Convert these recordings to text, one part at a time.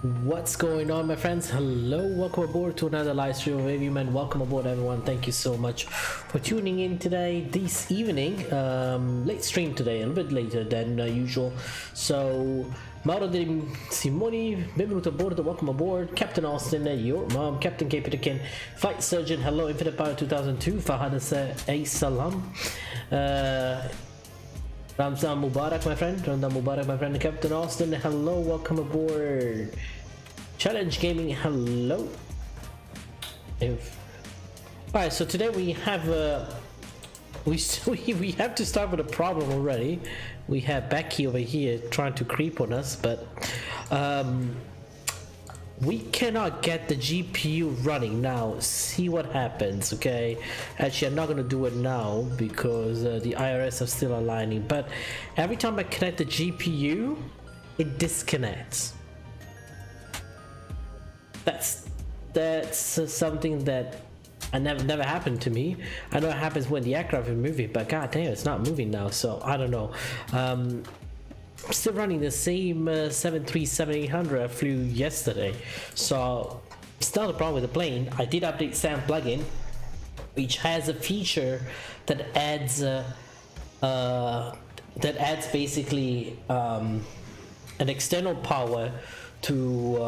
What's going on, my friends? Hello, welcome aboard to another live stream of AvioMan. Welcome aboard, everyone. Thank you so much for tuning in today, this evening. Late stream today, a little bit later than usual. So, Mauro di Simoni, benvenuto a bordo, welcome aboard. Captain Austin, your mom, Captain K. Peterkin, Fight Surgeon, hello, Infinite Power 2002, Fahad A. Salam. Ramzan Mubarak, my friend. Ramzan Mubarak, my friend. Captain Austin, hello, welcome aboard. Challenge Gaming, hello. Alright, so today we have we have to start with a problem already. We have Becky over here trying to creep on us, but we cannot get the GPU running now. See what happens. Okay, actually I'm not gonna do it now because the IRS are still aligning, but every time I connect the GPU it disconnects. That's something that never happened to me. I know it happens when the aircraft is moving, but god damn, it's not moving now, so I don't know. I'm still running the same 737-800 I flew yesterday, so it's not a problem with the plane. I did update SAM plugin, which has a feature that adds basically an external power to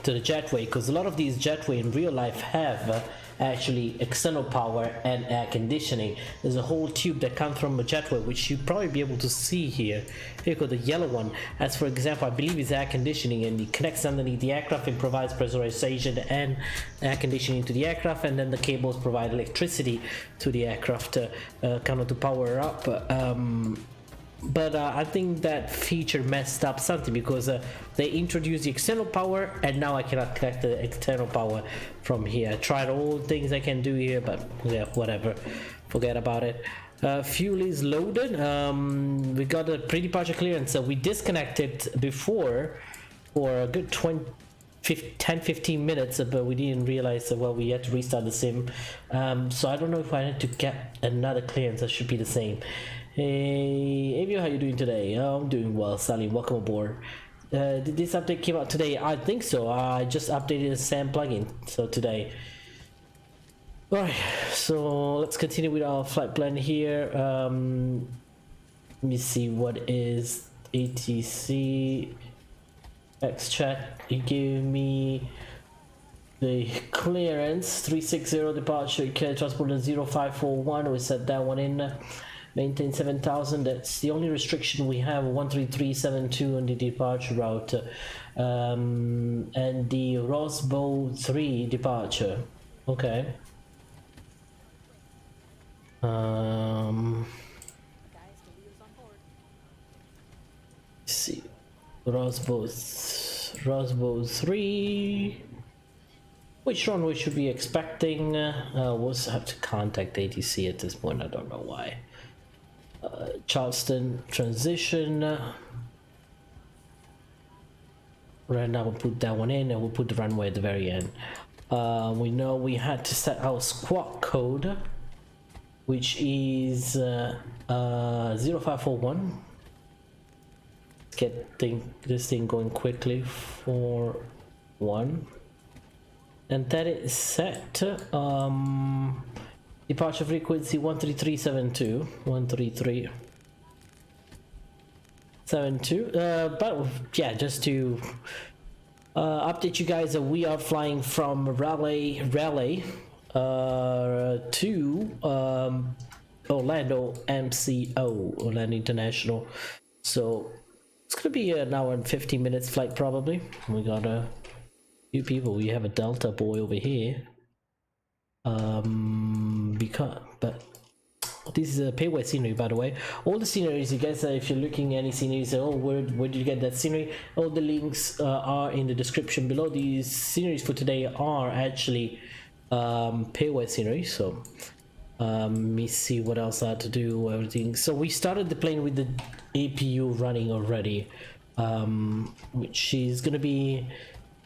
the jetway, because a lot of these jetway in real life have actually external power and air conditioning. There's a whole tube that comes from a jetway, which you probably be able to see here. Here go the yellow one, as for example I believe is air conditioning, and it connects underneath the aircraft and provides pressurization and air conditioning to the aircraft, and then the cables provide electricity to the aircraft kind of to power up. But I think that feature messed up something, because they introduced the external power and now I cannot connect the external power from here. I tried all things I can do here, but yeah, whatever, forget about it. Fuel is loaded. We got a pre-departure clearance, so we disconnected before for a good 10-15 minutes, but we didn't realize that, well, we had to restart the sim. So I don't know if I need to get another clearance. That should be the same. Hey Avio, how you doing today? Oh, I'm doing well, Sally. Welcome aboard. Did this update came out today? I think so. I just updated the SAM plugin, so today. Alright, so let's continue with our flight plan here. Let me see, what is ATC X chat? You gave me the clearance 360 departure, carry transport 0541. We set that one in. Maintain 7000. That's the only restriction we have. 13372 on the departure route, and the Rosbo 3 departure. Okay. Let's see, Rosbo 3. Which one we should be expecting? We'll have to contact ATC at this point. I don't know why. Charleston transition. Right now we'll put that one in, and we'll put the runway at the very end. We know we had to set our squawk code, which is 0541. Let's get this thing going quickly for 1, and that is set. Departure frequency 13372. 13372. But yeah, just to update you guys, we are flying from Raleigh to Orlando MCO, Orlando International. So it's gonna be an hour and 15 minutes flight probably. We got a few people. We have a Delta boy over here. But this is a PAYWARE scenery, by the way. All the sceneries, you guys, if you're looking at any sceneries, oh, where did you get that scenery? All the links are in the description below. These sceneries for today are actually PAYWARE sceneries. So let me see what else I had to do. Everything. So we started the plane with the APU running already, which is gonna be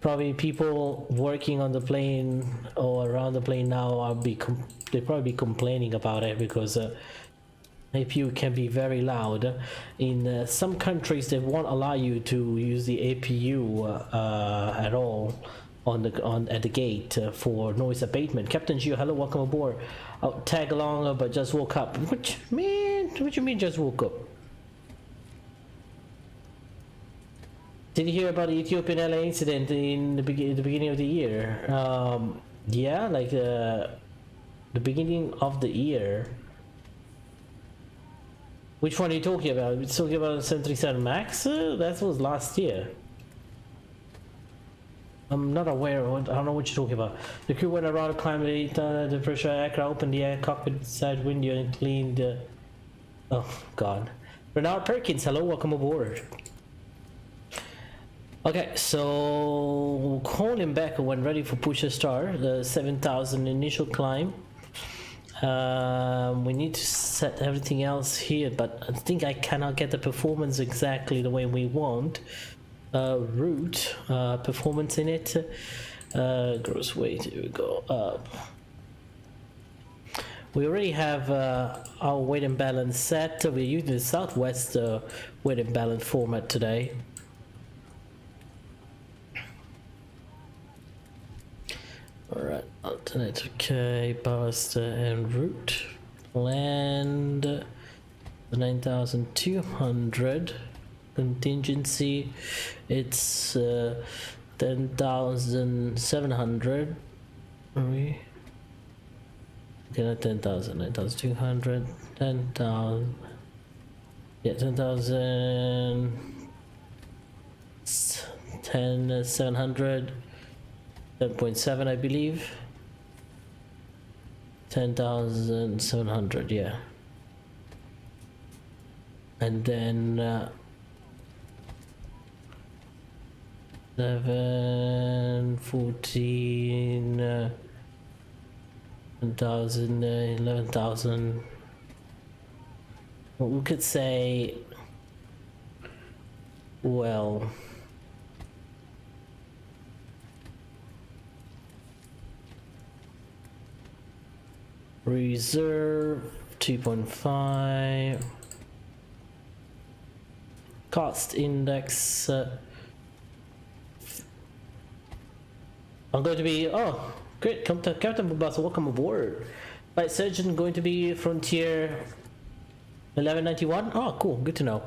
probably people working on the plane or around the plane now. They probably be complaining about it, because APU can be very loud. In some countries, they won't allow you to use the APU at all at the gate for noise abatement. Captain Gio, hello, welcome aboard. I'll tag along, but just woke up. What you mean just woke up? Did you hear about the Ethiopian LA incident in the beginning of the year? Yeah, like the beginning of the year. Which one are you talking about? You're talking about the 737 MAX? That was last year. I'm not aware of what, I don't know what you're talking about. The crew went around, climbed the pressure aircraft, opened the air cockpit side window and cleaned oh god. Renard Perkins, hello, welcome aboard. Okay, so calling back when ready for push a star, the 7,000 initial climb. We need to set everything else here, but I think I cannot get the performance exactly the way we want. Route performance in it, gross weight, here we go. We already have our weight and balance set. We're using the Southwest weight and balance format today. Alright, alternate, okay, ballast and route. Land 9,200. Contingency, it's 10,700. Okay, not 10,000, 9,200, 10,000. Yeah, 10,000, 10,700. 10.7 I believe. 10,700, yeah. And then 7, 14, 10,000, 11,000. Well, we could say, well, reserve 2.5, cost index. I'm going to be, oh great, Captain Bobas, welcome aboard. Flight surgeon going to be Frontier 1191. Oh cool, good to know.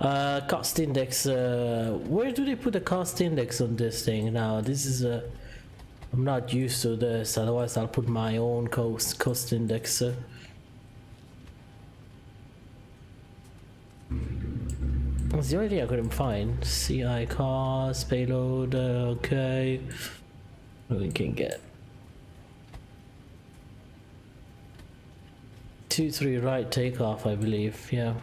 Cost index, where do they put the cost index on this thing now? This is I'm not used to this, otherwise I'll put my own cost index. That's the only thing I couldn't find. CI cost, payload, okay. What we can get. 2-3 right takeoff, I believe, yeah.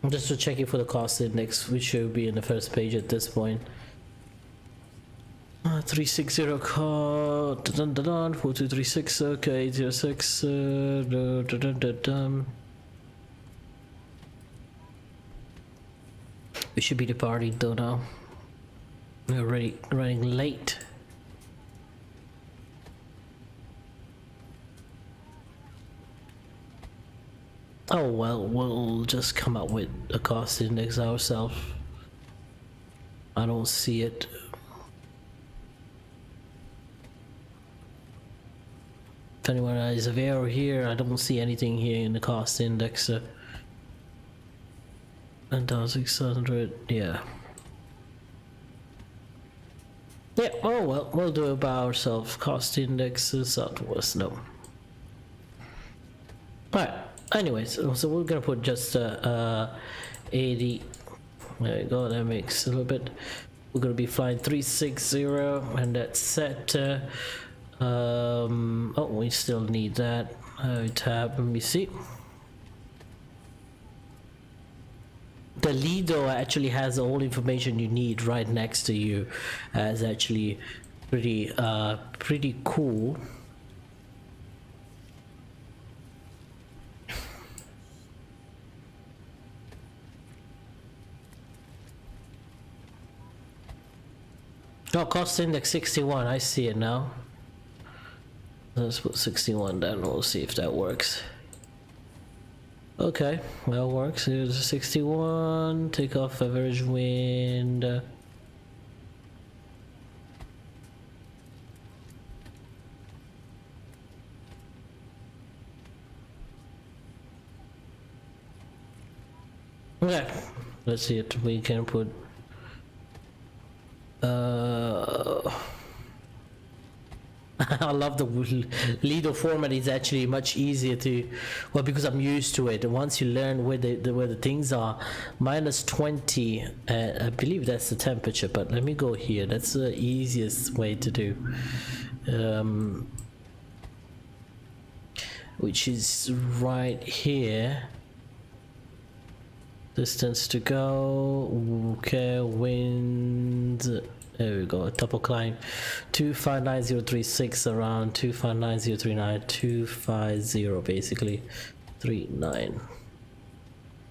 Just to check it for the cost index, which should be in the first page at this point. 360 code, 4236, okay, 06, we should be departing though now. We're already running late. Oh well, we'll just come up with a cost index ourselves. I don't see it. If anyone is of error here, I don't see anything here in the cost index. 9,600, yeah. Yeah, oh well, we'll do it by ourselves. Cost index Southwest, no. Alright. Anyways, so we're gonna put just 80. There we go, that makes a little bit. We're gonna be flying 360 and that's set. Oh, we still need that. Tab, let me see. The Lido actually has all information you need right next to you. It's actually pretty cool. Oh, cost index 61. I see it now. Let's put 61 down. We'll see if that works. Okay, well, works. Here's 61. Take off average wind. Okay, let's see it. We can put I love the Lido format. Is actually much easier to, well, because I'm used to it. Once you learn where the things are, -20, I believe that's the temperature. But let me go here. That's the easiest way to do, which is right here. Distance to go. Okay, wind. There we go. Double climb. 259036 around 259039. 250 basically. 39.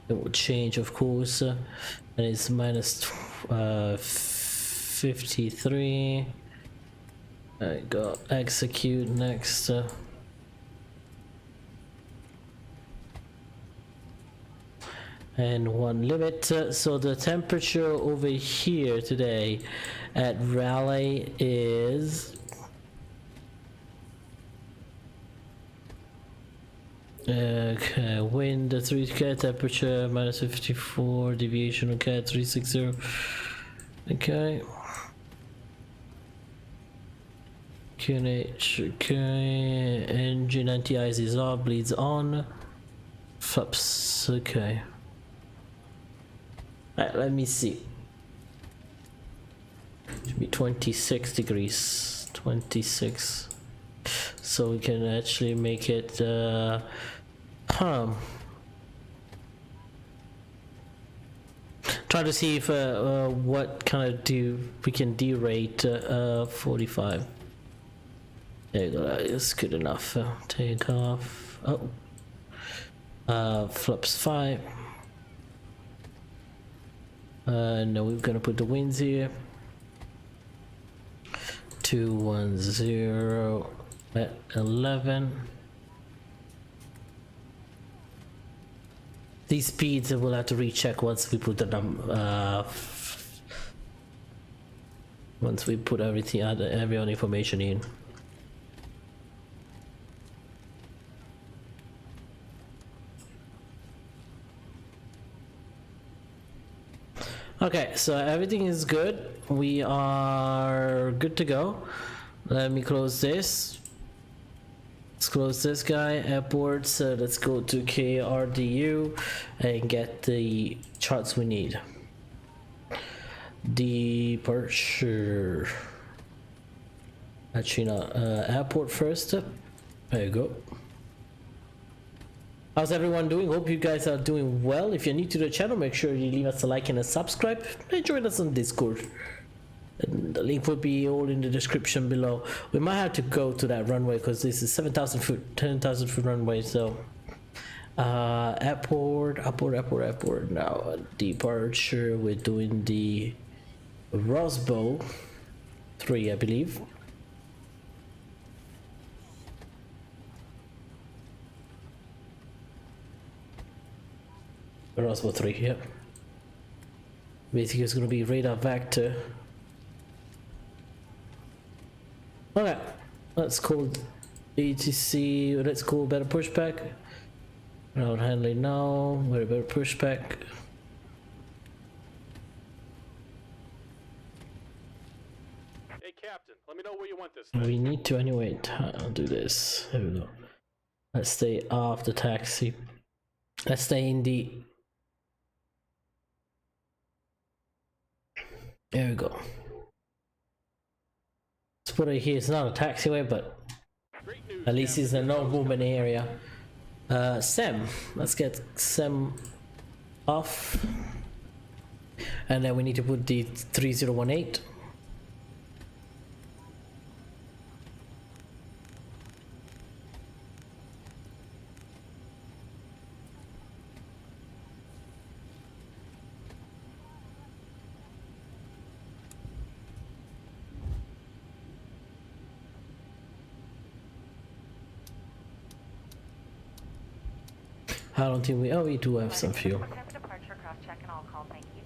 It will change, of course, and it's -53. There we go. Execute next. And one limit. So the temperature over here today at Raleigh is okay, wind 3K, temperature -54, deviation okay, 360. Okay, QNH okay, engine anti-ice is off, bleeds on, flaps okay. Alright, let me see. Should be 26 degrees. 26. So we can actually make it try to see if what kind of we can derate 45. There you go, that is good enough. Take off. Oh. Flaps 5. No, we're gonna put the winds here. 210 at 11. These speeds we'll have to recheck once we put the once we put everything, every information in. Okay, so everything is good. We are good to go. Let me close this. Let's close this guy. Airports. Let's go to KRDU and get the charts we need. Departure. Actually, not. Airport first. There you go. How's everyone doing? Hope you guys are doing well. If you're new to the channel, make sure you leave us a like and a subscribe. And join us on Discord. And the link will be all in the description below. We might have to go to that runway because this is 7,000 foot, 10,000 foot runway. So, airport. Now, departure. We're doing the Rosbo 3, I believe. Roswell 3, yep. Basically, it's going to be radar vector. Okay, let's call ATC. Let's call better pushback. Ground handling now. Very better pushback. Hey, Captain. Let me know where you want this. We need to anyway. I'll do this. There we go. Let's stay off the taxi. Let's stay in the. There we go. Let's put it here. It's not a taxiway, but at least it's a no movement area. SEM. Let's get SEM off. And then we need to put the 3018. I don't think we. Oh, we do have some fuel. Departure cross check and I'll call. Thank you.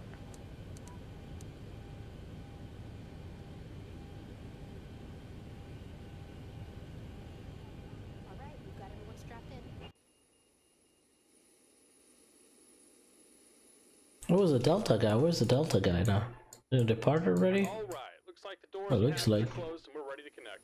All right, we've got everyone strapped in. What was the Delta guy? Where's the Delta guy now? Did it depart already? All right. Looks like the doors Oh, looks are like. closed and we're ready to connect.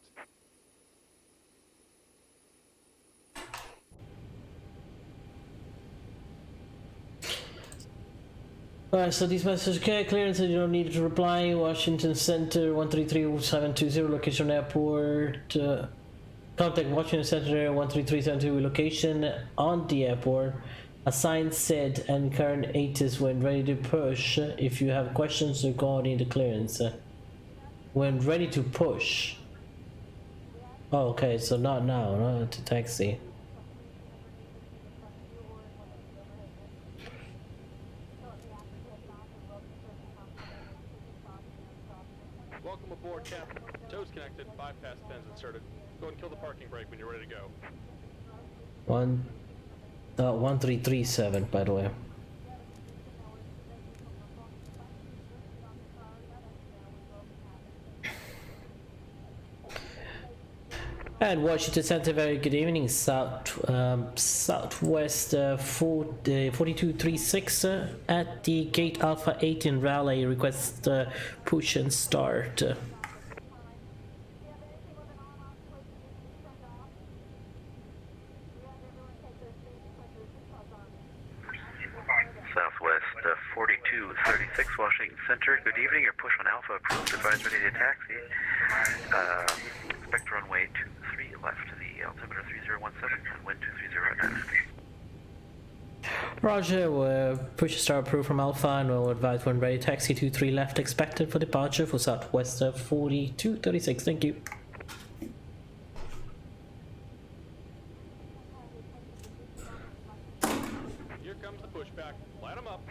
Alright, so these messages, okay, clearance, you don't need to reply. Washington Center, 133720, location airport. Contact Washington Center area 13372, location on the airport. Assign said and current ATIS when ready to push. If you have questions regarding the clearance. When ready to push. Oh, okay, so not now, not to taxi. Welcome aboard, Captain. Toes connected, bypass pins inserted. Go and kill the parking brake when you're ready to go. 1337, by the way. And Washington Center, very good evening. Southwest 4236 at the gate Alpha 8 in Raleigh. Request push and start. Southwest 4236 Washington Center. Good evening. Your push on Alpha approved. Advise ready to taxi. Expect runway 23 left to the altimeter 3017 and wind 230 knots. Roger, push start approved from Alpha and we'll advise when ready. Taxi 23 left expected for departure for Southwest 4236. Thank you. Here comes the pushback. Light them up.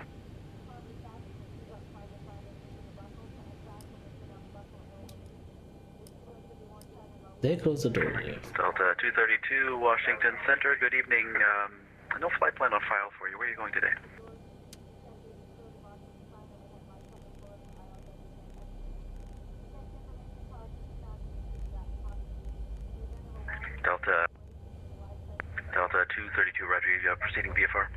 They close the door. Yeah. Delta 232 Washington Center. Good evening. No flight plan on file for you. Where are you going today? Delta 232, roger. You proceeding VFR.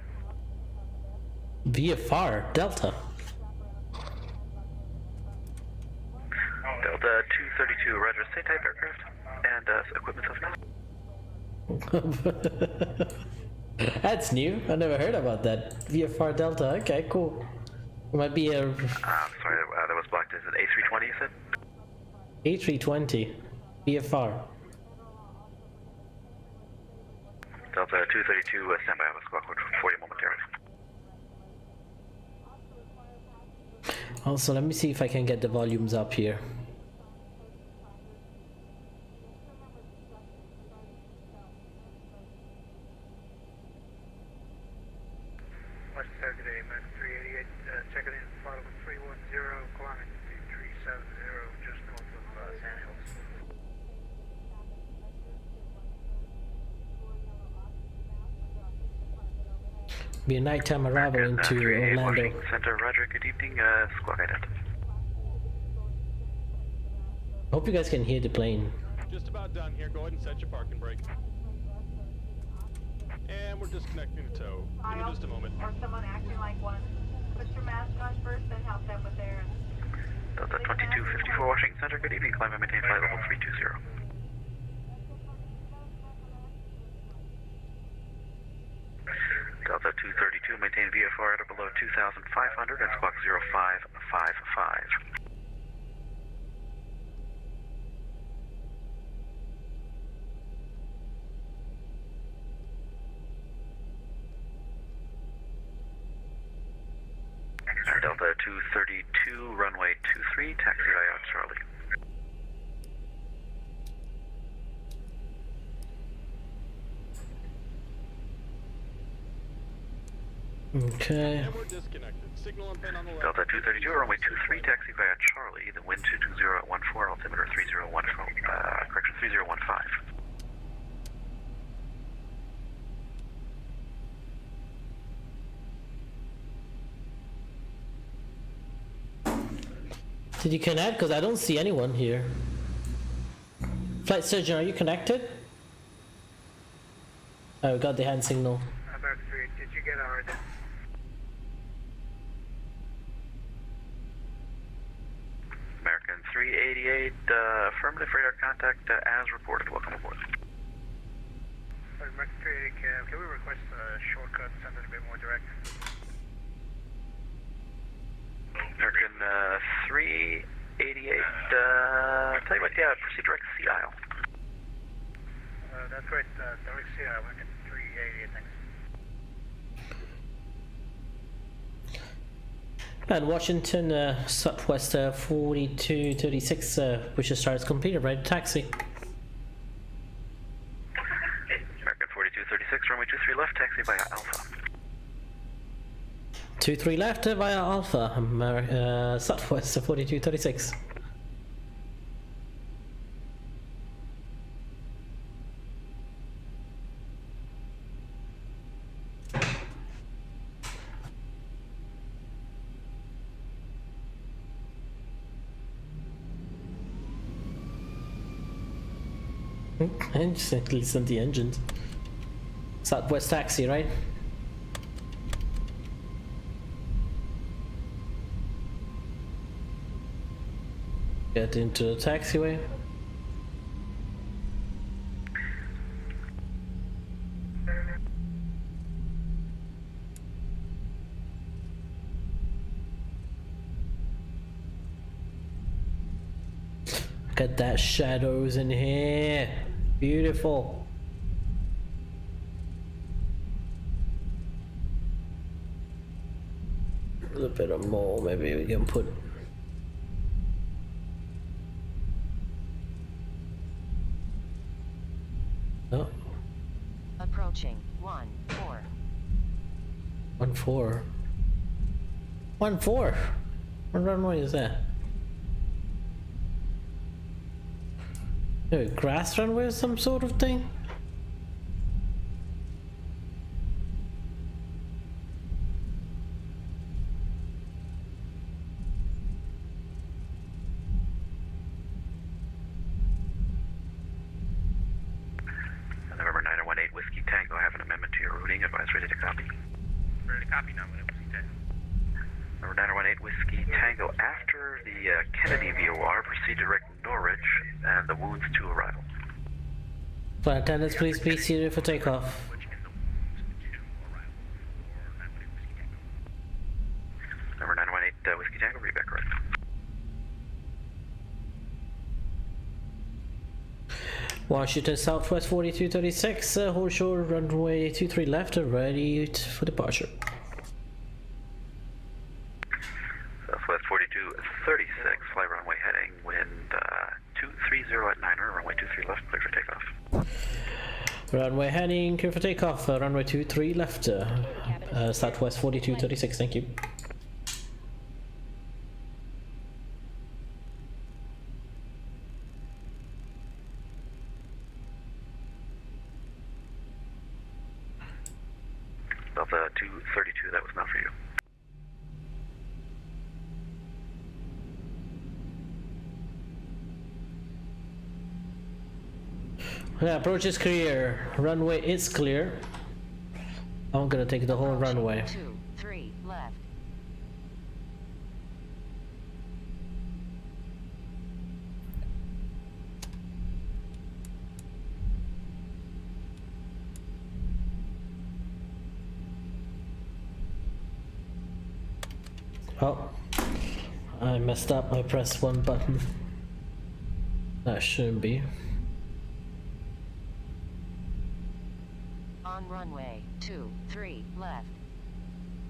VFR Delta. Delta 232, roger. Same type aircraft and equipment suspect. That's new. I never heard about that. VFR Delta. Okay, cool. It might be a Sorry, that was blocked. Is it A320 you said? A320 VFR. Delta 232, standby on the squawk for you momentarily. Also, let me see if I can get the volumes up here. Good day, man. 388, checking in, flight over 310, climbing to 370, just north of Sand Hills. Be a nighttime arrival into Orlando. Washington Center, roger. Good evening, squawk ident. Hope you guys can hear the plane. Just about done here. Go ahead and set your parking brake. And we're disconnecting the tow. Give me just a moment. Or someone acting like one. Put your mask on first, then help them with theirs. Delta 2254 Washington Center, good evening. Climb and maintain flight level 320. Delta 232, maintain VFR at or below 2,500 and squawk 0555. Delta 232, runway 23, taxi via Charlie. Okay. And we're disconnected. Signal and pin on the left. Delta 232, runway 23, taxi via Charlie, the wind 220 at 14, altimeter 3015. Did you connect? Because I don't see anyone here. Flight surgeon, are you connected? Oh, we got the hand signal. American 3, did you get our identity? American 388, affirmative radar contact as reported. Welcome aboard. American 388, can we request a shortcut, send it a bit more direct? American 388, tell you what, yeah, proceed direct sea aisle. That's great, direct sea, American 388, thanks. And Washington, Southwest 4236, which is starts completed, right? Taxi. American 4236, runway 23 left, taxi via Alpha. 23 left via Alpha, Southwest 4236. And just listen to the engines. Southwest taxi, right? Get into the taxiway. Look at that shadows in here. Beautiful. A little bit of more, maybe we can put. Oh. Approaching 1-4. 1-4. 1-4. What runway is that? A grass runway or some sort of thing? November 9018 Whiskey Tango, have an amendment to your routing. Advise ready to copy. Ready to copy, now, Whiskey Tango. Number 9018 Whiskey Tango, after the Kennedy VOR, proceed direct Norwich and the wounds to arrival. Flight attendants, please be seated for takeoff. Number 918 Whiskey Tango, read back correct. Washington Southwest 4236, hold short runway 23 left, ready for departure. Southwest 4236, fly runway heading, wind 230 at 9er, runway 23 left, clear for takeoff. Runway heading, clear for takeoff, runway 23 left, Southwest 4236, thank you. Delta 232, that was not for you. Yeah, approach is clear. Runway is clear. I'm gonna take the whole runway. 2-3 left. Oh, I messed up. I pressed one button. That shouldn't be. On runway 2-3 left.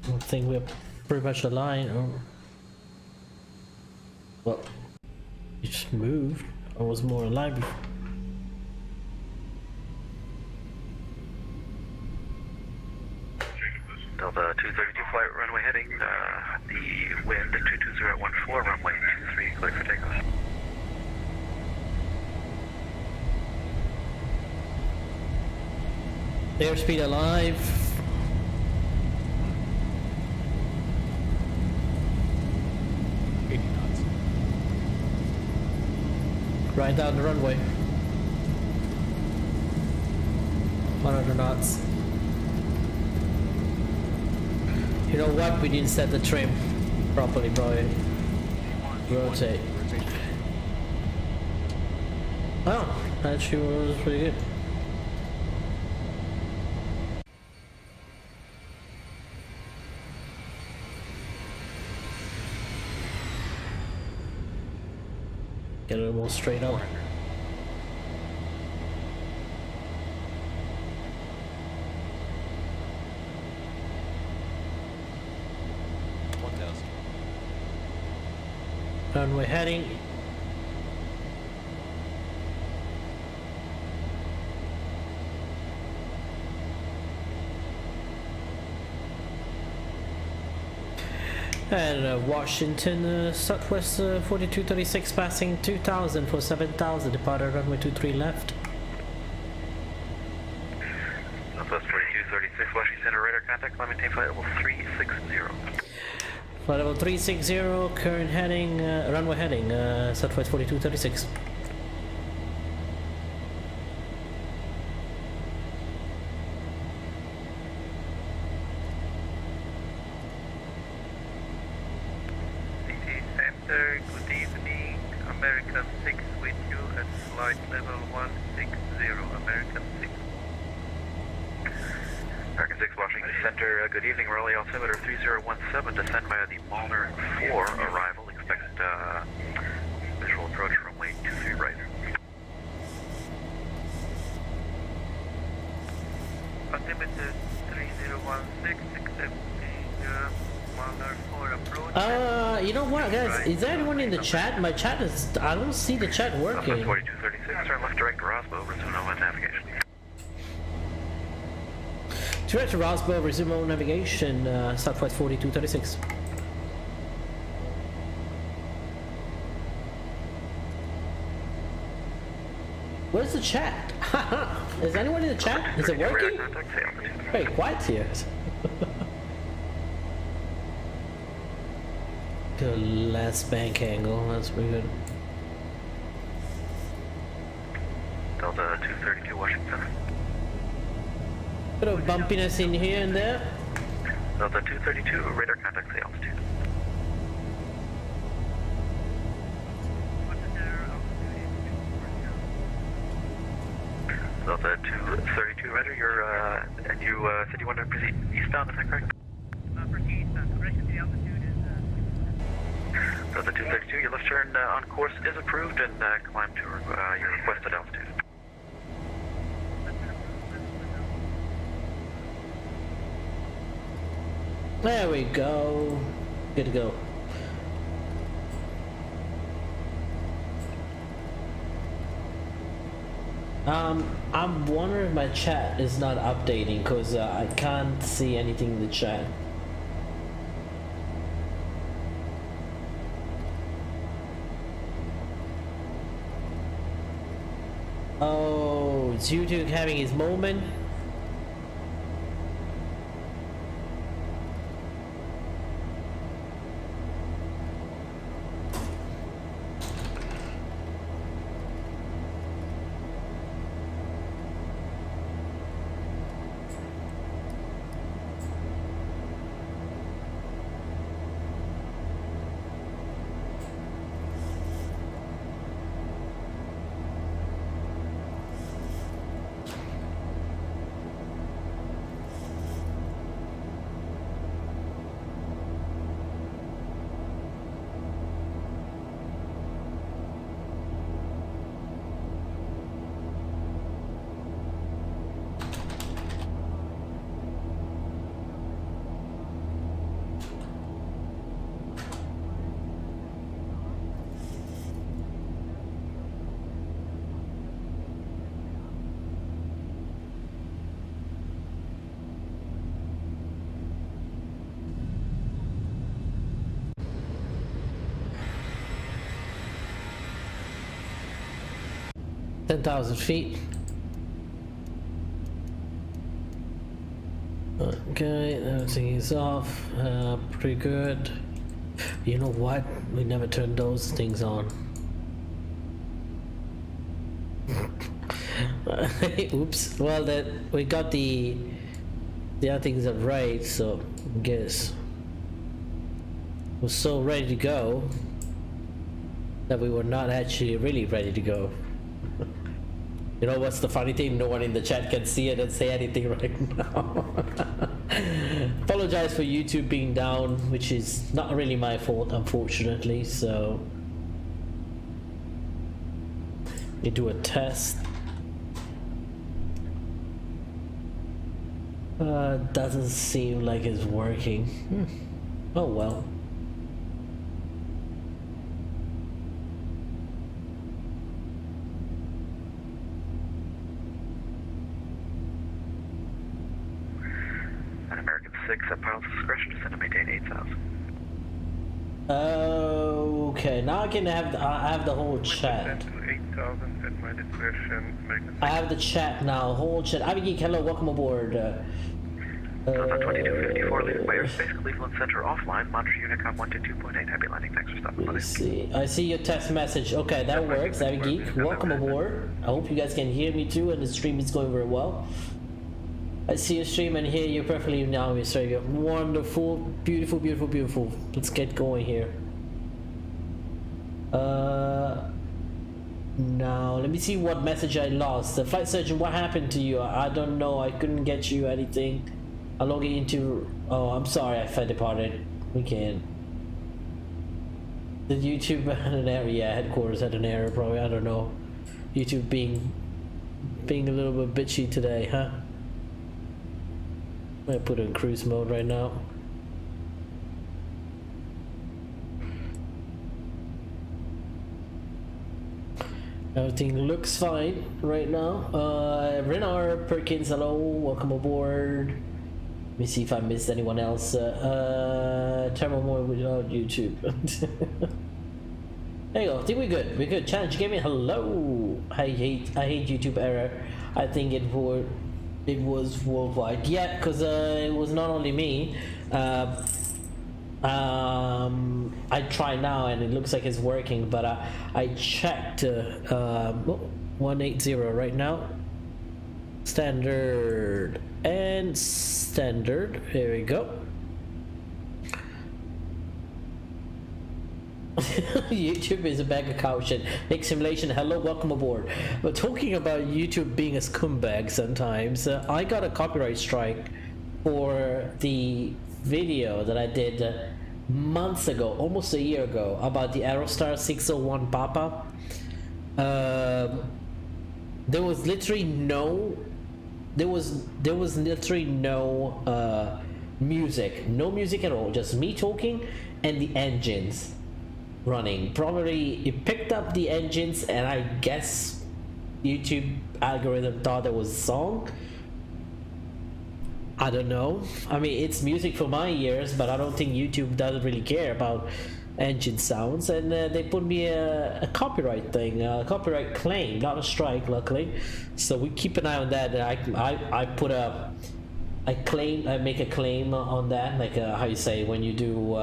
I think we're pretty much aligned. Oh. Well, you just moved. I was more aligned before. Delta 232 flight runway heading, the wind 220 at 14, runway 23, clear for takeoff. Airspeed alive. right down the runway. 100 knots. You know what? We didn't set the trim properly, bro. Rotate. Oh, that actually was pretty good. Get a little more straight up. Runway heading. And Washington, Southwest 4236 passing 2000 for 7000, departed runway 23 left. Southwest 4236, Washington Center, radar contact, climb maintain flight level 360. Flight level 360, current heading, runway heading, Southwest 4236. CT Center, good evening. American 6 with you at flight level 160. American 6. American 6, Washington Center, good evening, Raleigh, altimeter 3017, descend via the Malner 4 arrival, expect visual approach runway 23 right. Altimeter 3016, accepting Malner 4 approach. You know what, guys? Is there anyone in the chat? My chat is... I don't see the chat Southwest working. 4236, turn left direct to Roswell, resume normal navigation. Direct to Roswell, resume navigation, Southwest 4236. Where's the chat? Is anyone in the chat? Is it working? Very quiet here. Good last bank angle, that's pretty good. Delta 232, Washington Center. Bit of bumpiness in here and there. Delta 232, radar contact, say altitude. Delta 232, roger, and you said you wanted to proceed eastbound, is that correct? Proceed eastbound. Correction to the altitude is... Delta 232, your left turn on course is approved, and climb to your requested altitude. There we go. Good to go. I'm wondering if my chat is not updating because I can't see anything in the chat. Oh, it's YouTube having his moment. $10,000 feet. Okay, everything is off. Pretty good. You know what? We never turned those things on. Oops. Well, that we got the other things are right, so I guess we're so ready to go that we were not actually really ready to go. You know what's the funny thing? No one in the chat can see it and say anything right now. Apologize for YouTube being down, which is not really my fault, unfortunately. So we do a test. Doesn't seem like it's working. Oh well. An American 6 at pilot's discretion to send and maintain 8,000. Okay, now I can have I have the whole chat. To 8,000 at my discretion. American I have the chat now, whole chat. Geek, hello, welcome aboard. Delta 2254, leaving by airspace, Cleveland Center offline. Monitor Unicom 122.8. Happy landing. Thanks for stopping by. Let's see. I see your text message. Okay, that works. Geek, welcome aboard. I hope you guys can hear me too, and the stream is going very well. I see your stream and hear you perfectly now, Mr. Savior. Wonderful, beautiful, beautiful, beautiful. Let's get going here. Now let me see what message I lost. The flight surgeon, what happened to you? I don't know. I couldn't get you anything. I'll log into. Oh, I'm sorry. I fed departed. We can. The YouTube had an error. Yeah, headquarters had an error. Probably. I don't know. YouTube being a little bit bitchy today, huh? I'm gonna put it in cruise mode right now. Everything looks fine right now. Renard Perkins, hello, welcome aboard. Let me see if I missed anyone else. Thermal mode without YouTube. There you go. I think we're good. We're good. Challenge gaming. Hello. I hate YouTube error. I think it was worldwide. Yeah, because it was not only me. I try now and it looks like it's working, but I checked 180 right now. Standard and standard. Here we go. YouTube is a bag of cow shit. Nick Simulation, hello, welcome aboard. But talking about YouTube being a scumbag sometimes, I got a copyright strike for the video that I did months ago, almost a year ago, about the Aerostar 601 Papa. There was literally no music at all, just me talking and the engines running. Probably it picked up the engines, and I guess YouTube algorithm thought it was a song. I don't know. I mean, it's music for my ears, but I don't think YouTube doesn't really care about engine sounds, and they put me a copyright thing, a copyright claim, not a strike, luckily. So we keep an eye on that. I put I make a claim on that, like how you say when you do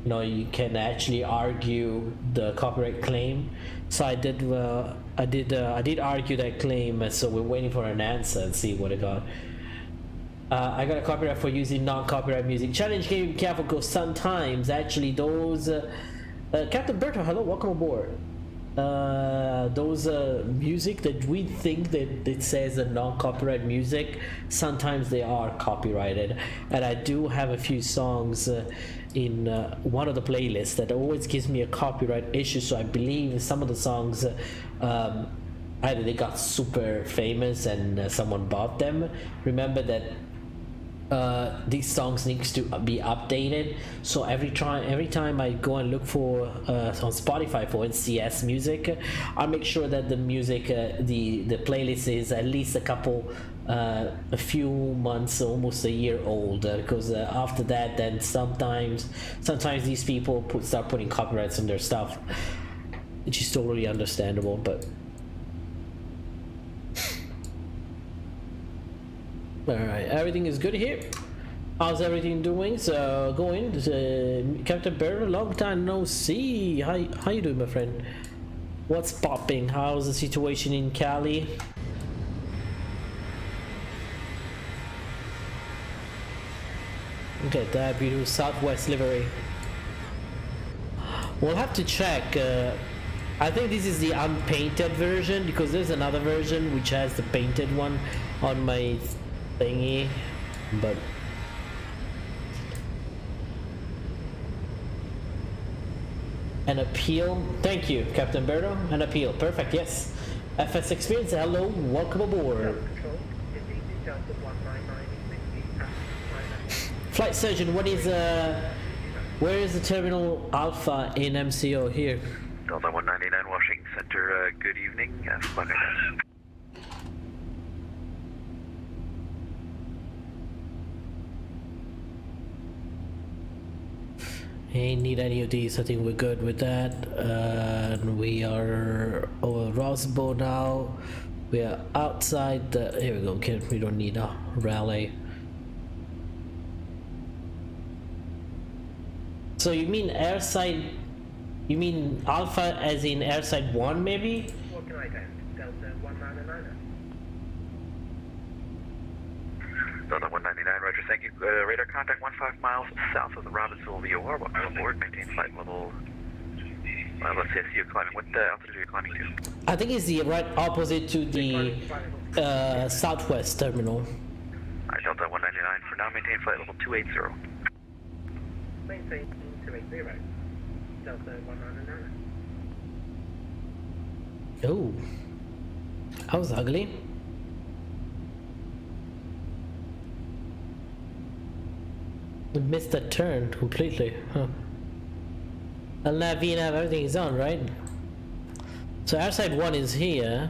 you know, you can actually argue the copyright claim. So I did argue that claim, and so we're waiting for an answer and see what it got. I got a copyright for using non-copyright music. Challenge game, careful, because sometimes actually those Captain Berto, hello, welcome aboard. Those music that we think that it says a non-copyright music, sometimes they are copyrighted, and I do have a few songs in one of the playlists that always gives me a copyright issue. So I believe some of the songs either they got super famous and someone bought them. Remember that these songs needs to be updated, so every time I go and look for on Spotify for NCS music, I make sure that the music the playlist is at least a few months, almost a year old, because after that, then sometimes these people start putting copyrights on their stuff, which is totally understandable. But alright, everything is good here. How's everything doing? So going, Captain Bear, long time no see. How you doing, my friend? What's popping? How's the situation in Cali? Okay, that beautiful Southwest livery. We'll have to check. I think this is the unpainted version because there's another version which has the painted one on my thingy, but an appeal. Thank you, Captain Berto. An appeal. Perfect. Yes. FS Experience. Hello. Welcome aboard. Flight Surgeon. What is where is the Terminal Alpha in MCO here? Delta 199 Washington Center, good evening. Flight ahead. Ain't need any of these. I think we're good with that. And we are over Rosbo now. We are outside the. Here we go, kid. We don't need a Raleigh. So you mean airside? You mean Alpha as in airside 1 maybe? What can I do? Delta 199. Delta 199, roger, thank you. Radar contact 15 miles south of the Robbinsville VOR. Welcome aboard, maintain flight level. Let's see, I see you climbing. What altitude are you climbing to? I think it's the right opposite to the Southwest terminal. Alright, Delta 199, for now maintain flight level 280. Maintain 280. Delta 199. Oh, that was ugly. We missed that turn completely, huh? And now VNAV, everything is on, right? So airside 1 is here.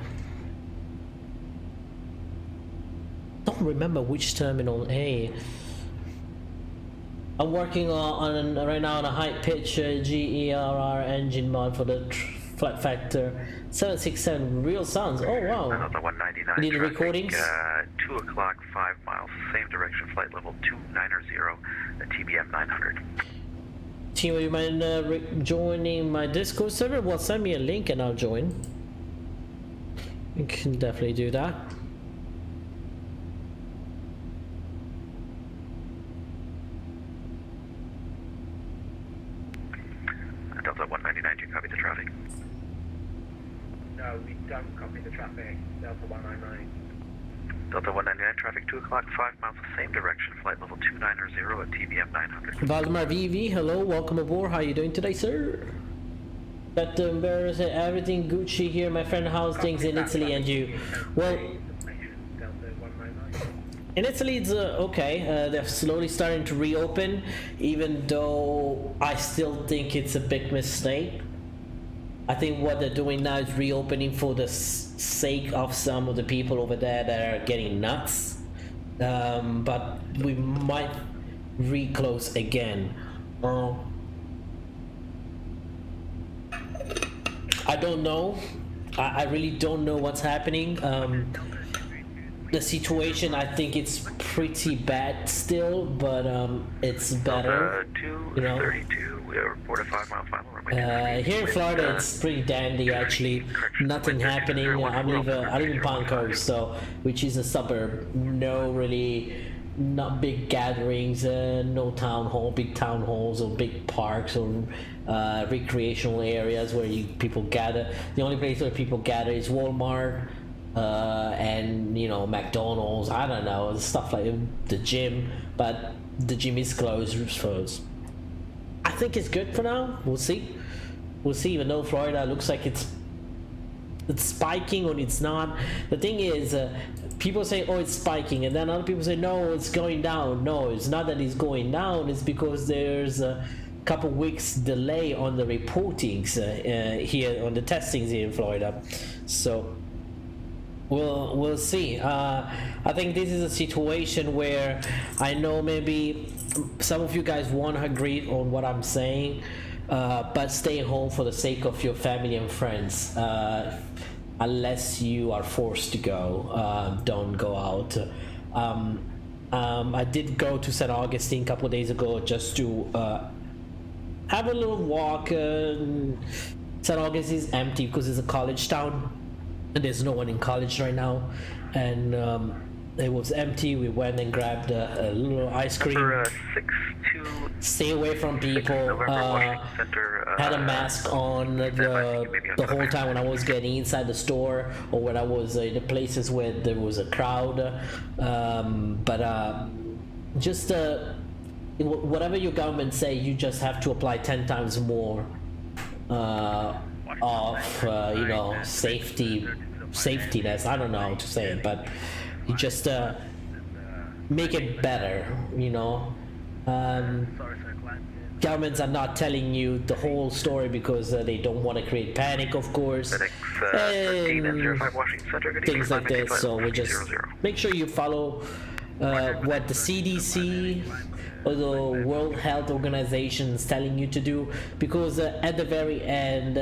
Don't remember which terminal A. I'm working on right now on a high pitch GERR engine mod for the flight factor 767 real sounds. Oh wow. Delta 199. You need the traffic, recordings? 2 o'clock, 5 miles, same direction, flight level 290, TBM 900. Team, would you mind joining my Discord server? Well, send me a link and I'll join. You can definitely do that. Delta 199, do you copy the traffic? No, we don't copy the traffic. Delta 199. Delta 199, traffic 2 o'clock, 5 miles, same direction, flight level 290 at TBM 900. Valdemar VV, hello, welcome aboard. How are you doing today, sir? That embarrassing, everything Gucci here, my friend. How's things in Italy and you? Well, Delta 199. in Italy it's okay. They're slowly starting to reopen, even though I still think it's a big mistake. I think what they're doing now is reopening for the sake of some of the people over there that are getting nuts. But we might reclose again. I don't know. I really don't know what's happening. The situation, I think it's pretty bad still, but it's better. You know. 232, we are 4 to 5 miles final. Here in Florida, it's pretty dandy actually. Nothing happening. I live in Palm Coast, so which is a suburb. No, really, not big gatherings. No big town halls or big parks or recreational areas where people gather. The only place where people gather is Walmart. And you know, McDonald's, I don't know, stuff like the gym, but the gym is closed. I think it's good for now. We'll see. Even though Florida looks like it's spiking or it's not. The thing is, people say, oh, it's spiking, and then other people say, no, it's going down. No, it's not that it's going down. It's because there's a couple weeks delay on the reportings here on the testings here in Florida. So we'll see. I think this is a situation where I know maybe some of you guys won't agree on what I'm saying, but stay home for the sake of your family and friends. Unless you are forced to go, don't go out. I did go to St. Augustine a couple of days ago just to have a little walk, St. August is empty because it's a college town and there's no one in college right now, and it was empty. We went and grabbed a little ice cream. Number 626 Stay away from people. November, Washington Center. Had a mask on the whole time when I was getting inside the store or when I was in the places where there was a crowd. Just whatever your government say, you just have to apply 10 times more of safetiness. I don't know how to say it, but you just make it better, governments are not telling you the whole story because they don't want to create panic, of course, and things like this. So we just make sure you follow what the CDC or the World Health Organization is telling you to do, because at the very end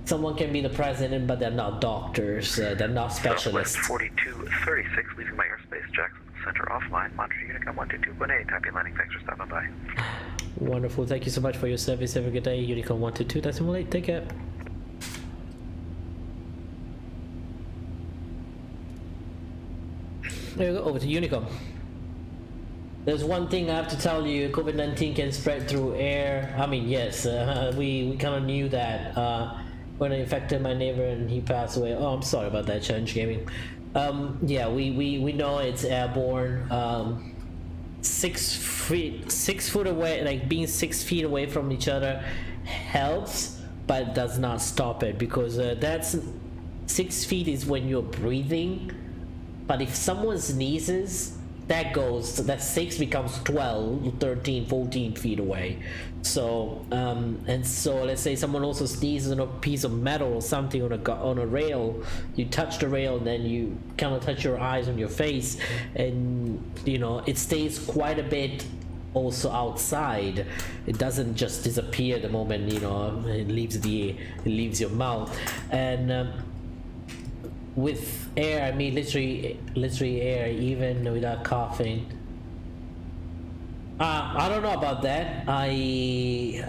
someone can be the president but they're not doctors, they're not specialists. 4236, leaving my airspace, Jackson Center offline, monitor Unicom 122.8, happy landing, thanks for stopping by. Wonderful, thank you so much for your service, have a good day. Unicom 122.8, take care. There we go, over to Unicom. There's one thing I have to tell you, COVID-19 can spread through air. I mean, yes, we kind of knew that when it infected my neighbor and he passed away. Oh, I'm sorry about that, Challenge Gaming. Yeah, we know it's airborne. 6 foot away, like being 6 feet away from each other helps, but it does not stop it, because that's 6 feet is when you're breathing, but if someone sneezes, that 6 becomes 12, 13, 14 feet away. So and so let's say someone also sneezes on a piece of metal or something on a rail, you touch the rail and then you kind of touch your eyes on your face, and it stays quite a bit also outside. It doesn't just disappear the moment it leaves your mouth. And with air, I mean literally air, even without coughing. I don't know about that. I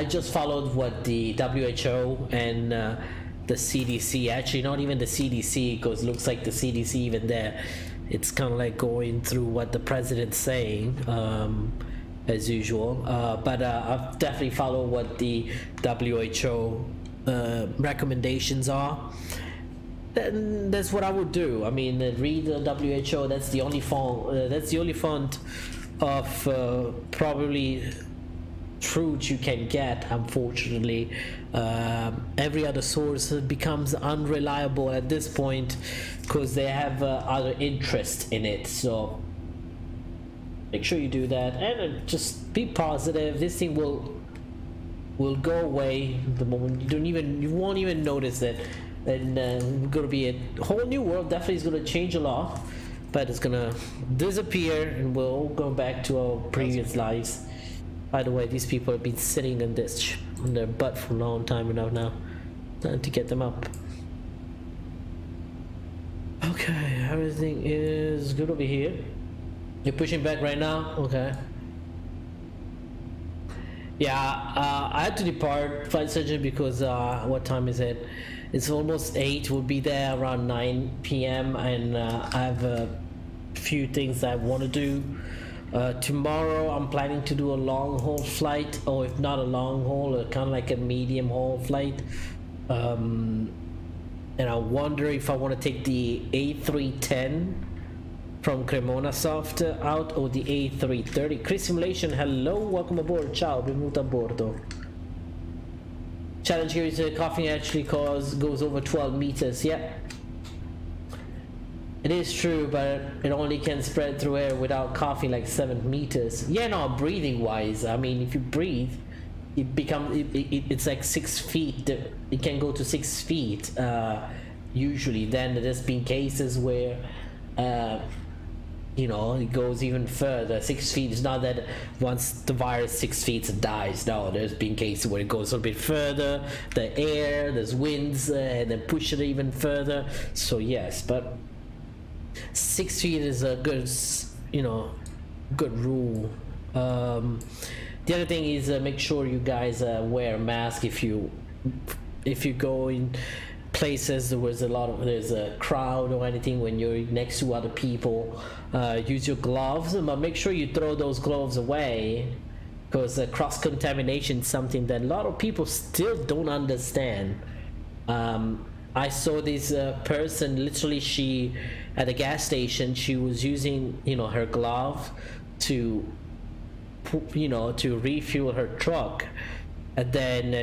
just followed what the WHO and the CDC, actually not even the CDC, because it looks like the CDC even there, it's kind of like going through what the president's saying, as usual. But I've definitely followed what the WHO recommendations are. Then that's what I would do. I mean, read the WHO. That's the only font of probably truth you can get. Unfortunately, every other source becomes unreliable at this point because they have other interest in it. So make sure you do that, and just be positive. This thing will go away the moment you won't even notice it. And gonna be a whole new world. Definitely is gonna change a lot, but it's gonna disappear and we'll all go back to our previous lives. By the way, these people have been sitting on their butt for a long time enough now. Time to get them up. Okay, everything is good over here. You're pushing back right now? Okay. Yeah, I had to depart Flight Surgeon because what time is it? It's almost 8. We'll be there around 9 p.m. and I have a few things I want to do. Tomorrow I'm planning to do a long haul flight, or if not a long haul, kind of like a medium haul flight. And I wonder if I want to take the A310 from Cremona Soft out, or the A330. Chris Simulation, hello, welcome aboard. Ciao, benvenuto a bordo. Challenge here is coughing actually goes over 12 meters. Yeah, it is true, but it only can spread through air without coughing like 7 meters. Yeah, no, breathing wise, I mean, if you breathe, it's like 6 feet. It can go to 6 feet usually. Then there's been cases where it goes even further. 6 feet is not that once the virus 6 feet it dies. No, there's been cases where it goes a little bit further, the air, there's winds, and then push it even further. So yes, but 6 feet is a good, good rule. The other thing is make sure you guys wear a mask if you go in places there's a crowd or anything. When you're next to other people, use your gloves, but make sure you throw those gloves away, because cross-contamination is something that a lot of people still don't understand. I saw this person, literally, she at a gas station, she was using her glove to to refuel her truck, and then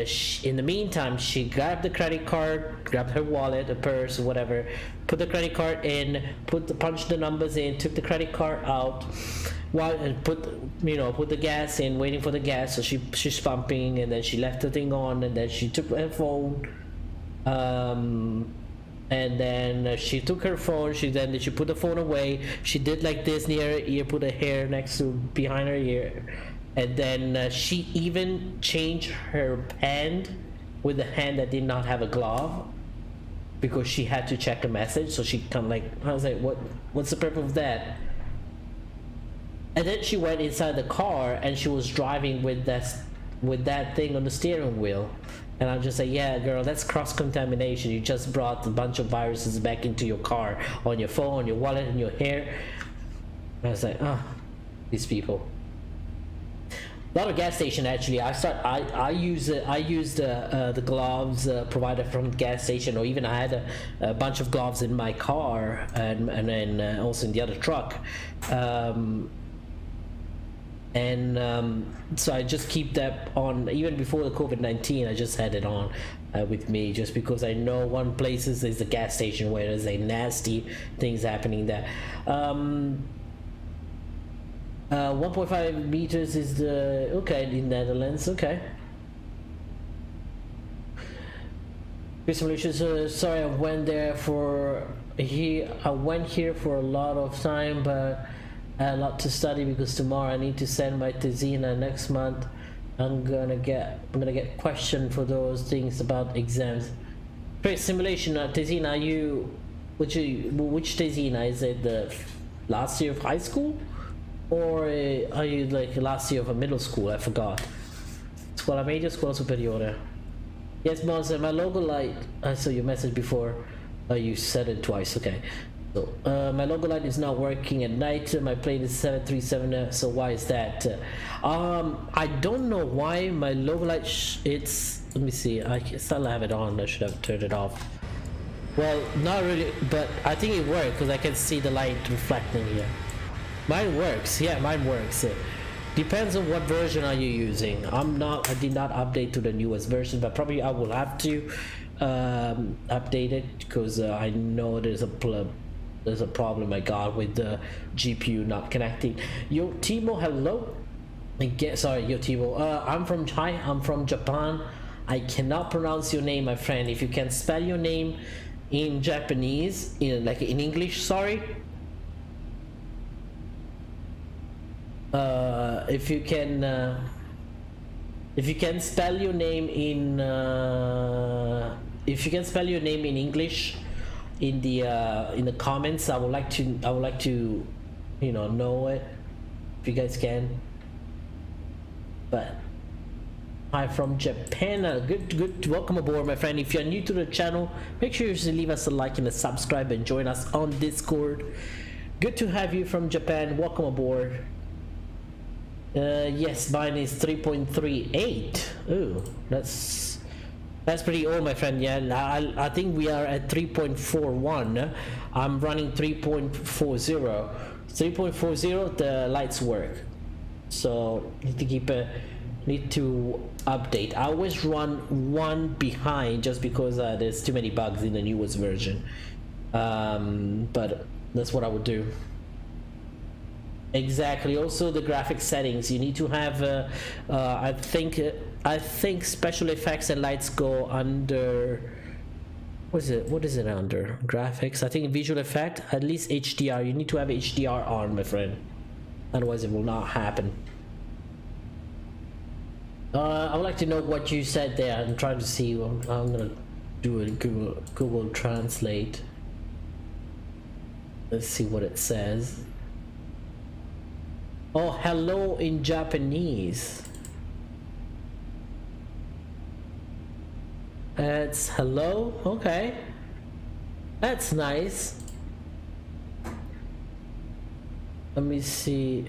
in the meantime she grabbed the credit card, grabbed her wallet, a purse, whatever, put the credit card in, punched the numbers in, took the credit card out, and put the gas in, waiting for the gas. So she's pumping, and then she left the thing on, and then she took her phone, and then she took her phone, she put the phone away, she did like this near her ear, put her hair behind her ear, and then she even changed her hand with the hand that did not have a glove, because she had to check a message. So she kind of like, I was like, what's the purpose of that? And then she went inside the car and she was driving with that thing on the steering wheel. And I'm just like, yeah, girl, that's cross-contamination. You just brought a bunch of viruses back into your car, on your phone, on your wallet, and your hair. And I was like, these people. A lot of gas station, actually. I used the gloves provided from the gas station, or even I had a bunch of gloves in my car, and then also in the other truck. So I just keep that on. Even before the COVID-19, I just had it on with me, just because I know one places is the gas station where there's a nasty things happening there. 1.5 meters is the in Netherlands. Okay. Sorry, I went here for a lot of time, but I had a lot to study, because tomorrow I need to send my Tezina. Next month I'm gonna get questioned for those things about exams. Great simulation. Tezina, which Tezina? Is it the last year of high school, or are you like last year of a middle school? I forgot. Scuola media, scuola superiore. Yes, Monster, my logo light. I saw your message before. You said it twice. Okay. So, my logo light is not working at night. My plane is 737. So why is that? I don't know why my logo light. It's. Let me see. I still have it on. I should have turned it off. Well, not really, but I think it worked, because I can see the light reflecting here. Mine works. Yeah, mine works. Depends on what version are you using. I did not update to the newest version, but probably I will have to update it, because I know there's a problem I got with the GPU not connecting. Yo Timo, hello. Sorry, Yo Timo. I'm from Japan. I cannot pronounce your name, my friend. If you can spell your name in Japanese, in English, sorry. If you can spell your name in English in the comments, I would like to know it, if you guys can. But hi from Japan. Good welcome aboard, my friend. If you're new to the channel, make sure you leave us a like and a subscribe, and join us on Discord. Good to have you from Japan. Welcome aboard. Yes, mine is 3.38. Ooh, that's pretty old, my friend. Yeah, I think we are at 3.41. I'm running 3.40. 3.40, the lights work. So need to update. I always run one behind, just because there's too many bugs in the newest version. But that's what I would do. Exactly. Also, the graphic settings, you need to have I think special effects and lights go under, what is it under? Graphics, I think. Visual effect, at least HDR. You need to have HDR on, my friend, otherwise it will not happen. I would like to know what you said there. I'm trying to see. I'm gonna do a Google Translate. Let's see what it says. Oh, hello in Japanese. It's hello. Okay, that's nice. Let me see.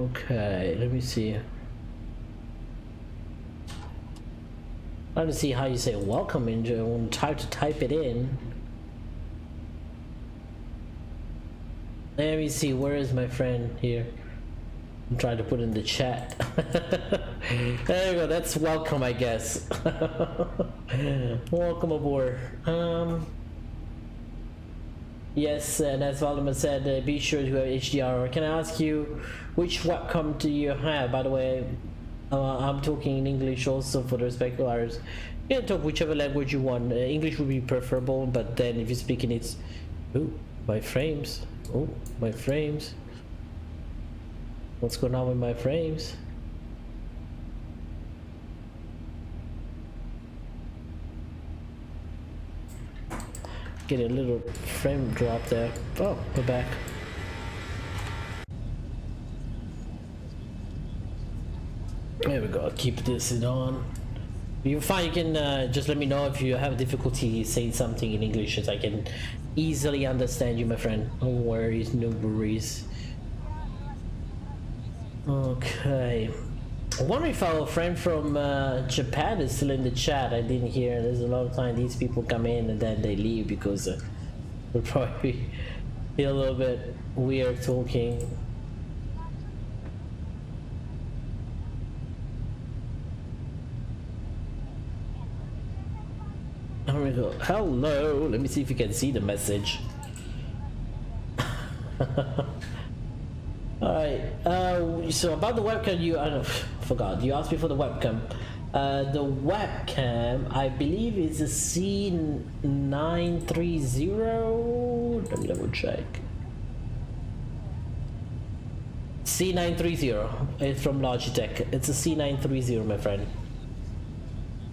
Okay, let me see. I want to see how you say welcome and try to type it in. Let me see, where is my friend here? I'm trying to put in the chat. There you go, that's welcome, I guess. Welcome aboard. Yes, and as Valdemar said, be sure to have HDR. Can I ask you, which webcam do you have? By the way, I'm talking in English also for the respectful hours. You can talk whichever language you want. English would be preferable, but then if you speak in it's... Oh, my frames. Oh, my frames. What's going on with my frames? Get a little frame drop there. Oh, we're back. There we go. I'll keep this on. You're fine. You can just let me know if you have difficulty saying something in English, as I can easily understand you, my friend. No worries, no worries. Okay. I wonder if our friend from Japan is still in the chat. I didn't hear. There's a lot of time these people come in and then they leave because they'll probably feel a little bit weird talking. There we go. Hello. Let me see if you can see the message. Alright, so about the webcam, I forgot, you asked me for the webcam. The webcam, I believe, is a C930. Let me double check. C930. It's from Logitech. It's a C930, my friend.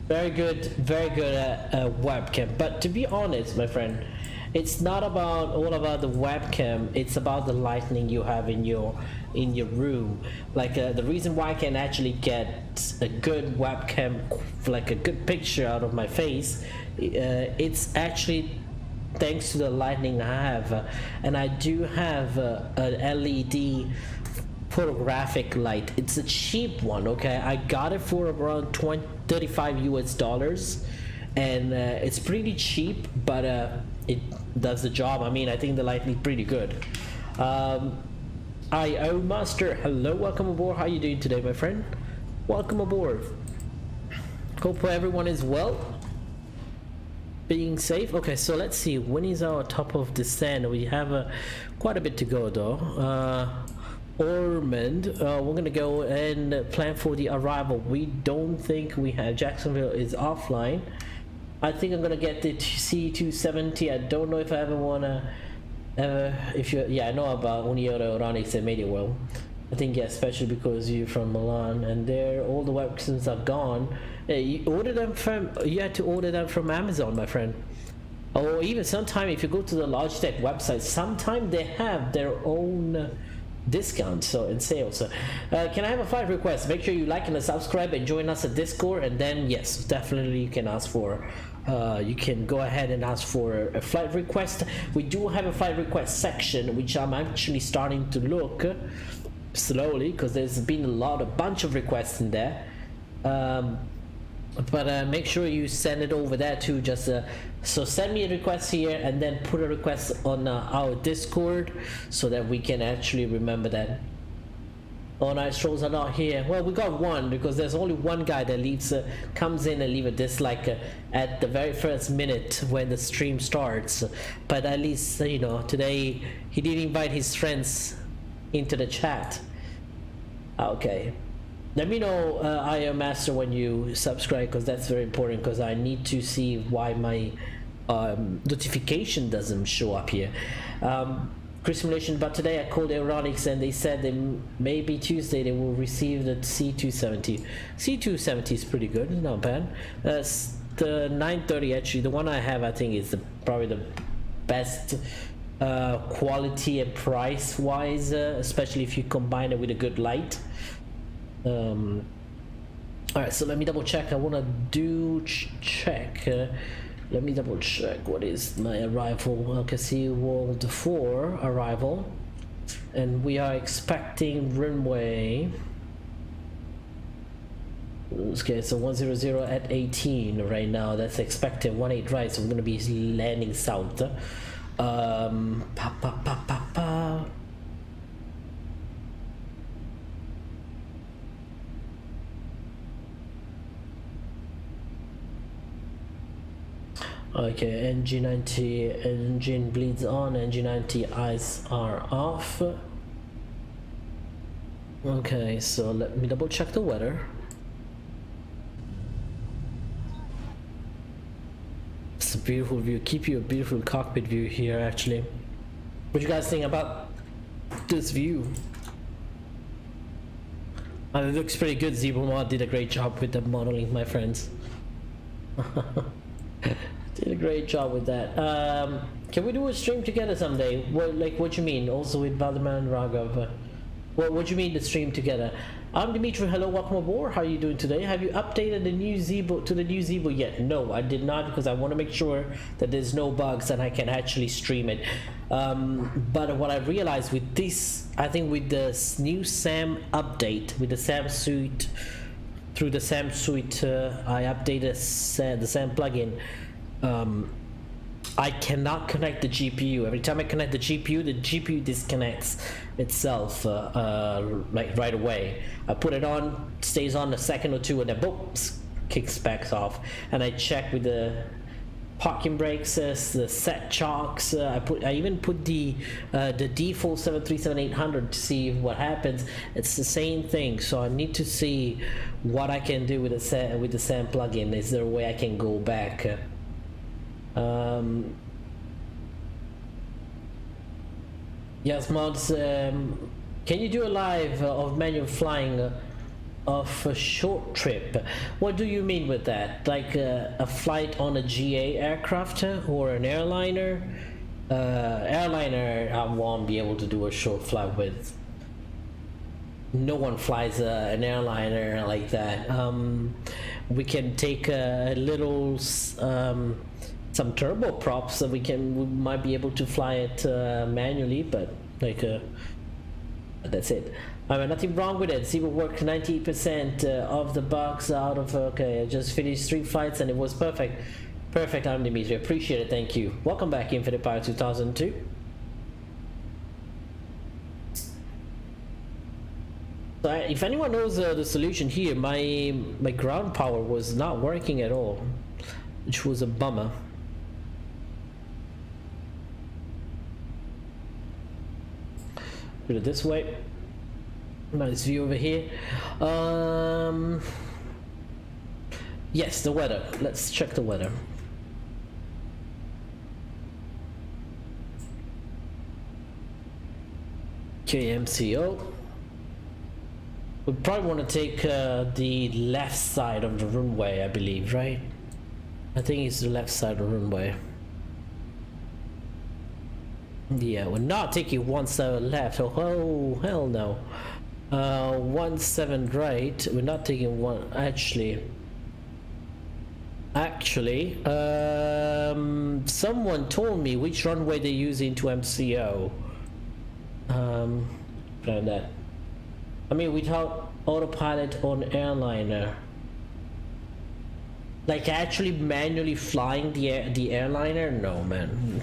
Very good webcam. But to be honest, my friend, it's not all about the webcam. It's about the lighting you have in your room. Like the reason why I can actually get a good webcam, like a good picture out of my face, it's actually thanks to the lighting I have, and I do have an LED photographic light. It's a cheap one. Okay, I got it for around $35 US, and it's pretty cheap, but it does the job. I mean, I think the lighting is pretty good. IO Master, hello, welcome aboard. How you doing today, my friend? Welcome aboard. Hope everyone is well, being safe. Okay, so let's see, when is our top of descent? We have quite a bit to go though. Ormond, we're gonna go and plan for the arrival. We don't think we have, Jacksonville is offline. I think I'm gonna get the C270. I don't know if I ever wanna yeah, I know about Uniota, Onyx and MediaWorld. I think, yeah, especially because you're from Milan and there all the webcams are gone. You had to order them from Amazon, my friend. Or even sometime if you go to the Logitech website, sometimes they have their own discounts, so in sales. Can I have a flight request? Make sure you like and subscribe and join us at Discord, and then yes, definitely you can ask for you can go ahead and ask for a flight request. We do have a flight request section, which I'm actually starting to look slowly because there's been a bunch of requests in there. But make sure you send it over there too. Just so send me a request here and then put a request on our Discord so that we can actually remember that. Oh, night strolls are not here. Well, we got one because there's only one guy that comes in and leave a dislike at the very first minute when the stream starts. But at least, you know, today he did invite his friends into the chat. Okay. Let me know, IO Master, when you subscribe, because that's very important, because I need to see why my notification doesn't show up here. Chris Simulation, but today I called Aeronautics and they said that maybe Tuesday they will receive the C270. C270 is pretty good, it's not bad. The 930 actually, the one I have, I think is probably the best quality and price wise, especially if you combine it with a good light. Alright, so let me double check. I want to do check. Let me double check what is my arrival. I can see World 4 arrival, and we are expecting runway. Okay, so 100 at 18 right now. That's expected 18 right. So we're gonna be landing south. Okay, NG90 engine bleeds on, NG90 eyes are off. Okay, so let me double check the weather. It's a beautiful view. Keep you a beautiful cockpit view here actually. What do you guys think about this view? It looks pretty good. Zibo Mod did a great job with the modeling, my friends. Did a great job with that. Can we do a stream together someday? What you mean? Also with Valderman and Raghav. What do you mean the stream together? I'm Dimitri. Hello, welcome aboard. How are you doing today? Have you updated the new Zibo to the new Zibo yet? No, I did not, because I want to make sure that there's no bugs and I can actually stream it. But what I realized with this, I think with this new SAM update, with the SAM suite, through the SAM suite, I updated the SAM plugin. I cannot connect the GPU. Every time I connect the GPU disconnects itself like right away. I put it on, stays on a second or two, and then boom, kicks back off. And I check with the parking brakes, the set chocks. I even put the default 737-800 to see what happens. It's the same thing. So I need to see what I can do with the SAM plugin. Is there a way I can go back? Yes, mods. Can you do a live of manual flying of a short trip? What do you mean with that? Like a flight on a GA aircraft or an airliner? Airliner, I won't be able to do a short flight with. No one flies an airliner like that. We can take a little some turboprops, so we might be able to fly it manually, but like that's it. I mean, nothing wrong with it. Zibo worked 98% of the bugs out of. Okay, I just finished 3 flights and it was perfect. Perfect. I'm Dimitri. Appreciate it. Thank you. Welcome back, Infinite Pirate 2002. So if anyone knows the solution here, my ground power was not working at all, which was a bummer. Put it this way. Nice view over here. Yes, the weather. Let's check the weather. KMCO. We probably want to take the left side of the runway, I believe, right? I think it's the left side of the runway. Yeah, we're not taking 17 left. Oh, hell no. 17 right. We're not taking one. Actually, someone told me which runway they use into MCO. Plan that. I mean, without autopilot on airliner. Like actually manually flying the airliner? No, man.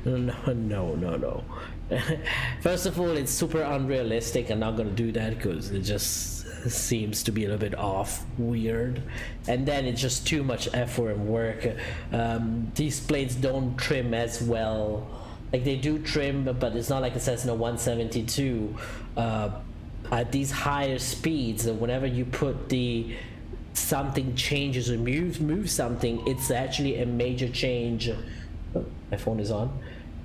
No. First of all, it's super unrealistic. I'm not gonna do that because it just seems to be a little bit off, weird, and then it's just too much effort and work. These planes don't trim as well. Like they do trim, but it's not like a Cessna 172. At these higher speeds, whenever you put the something changes or move something, it's actually a major change. Oh, my phone is on.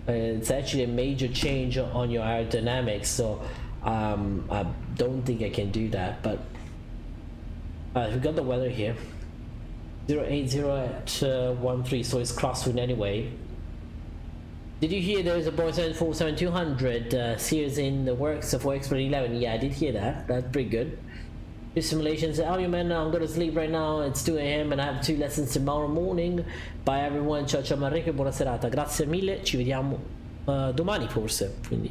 It's actually a major change on your aerodynamics, so I don't think I can do that. But we got the weather here, 080 at 13, so it's crosswind anyway. Did you hear there's a Boeing 747-200 Sears in the works for Expert 11? Yeah, I did hear that. That's pretty good. Do simulations. AvioMan, I'm gonna sleep right now. It's 2 AM and I have 2 lessons tomorrow morning. Bye everyone. Ciao ciao Enrico e buona serata. Grazie mille. Ci vediamo domani forse. Quindi.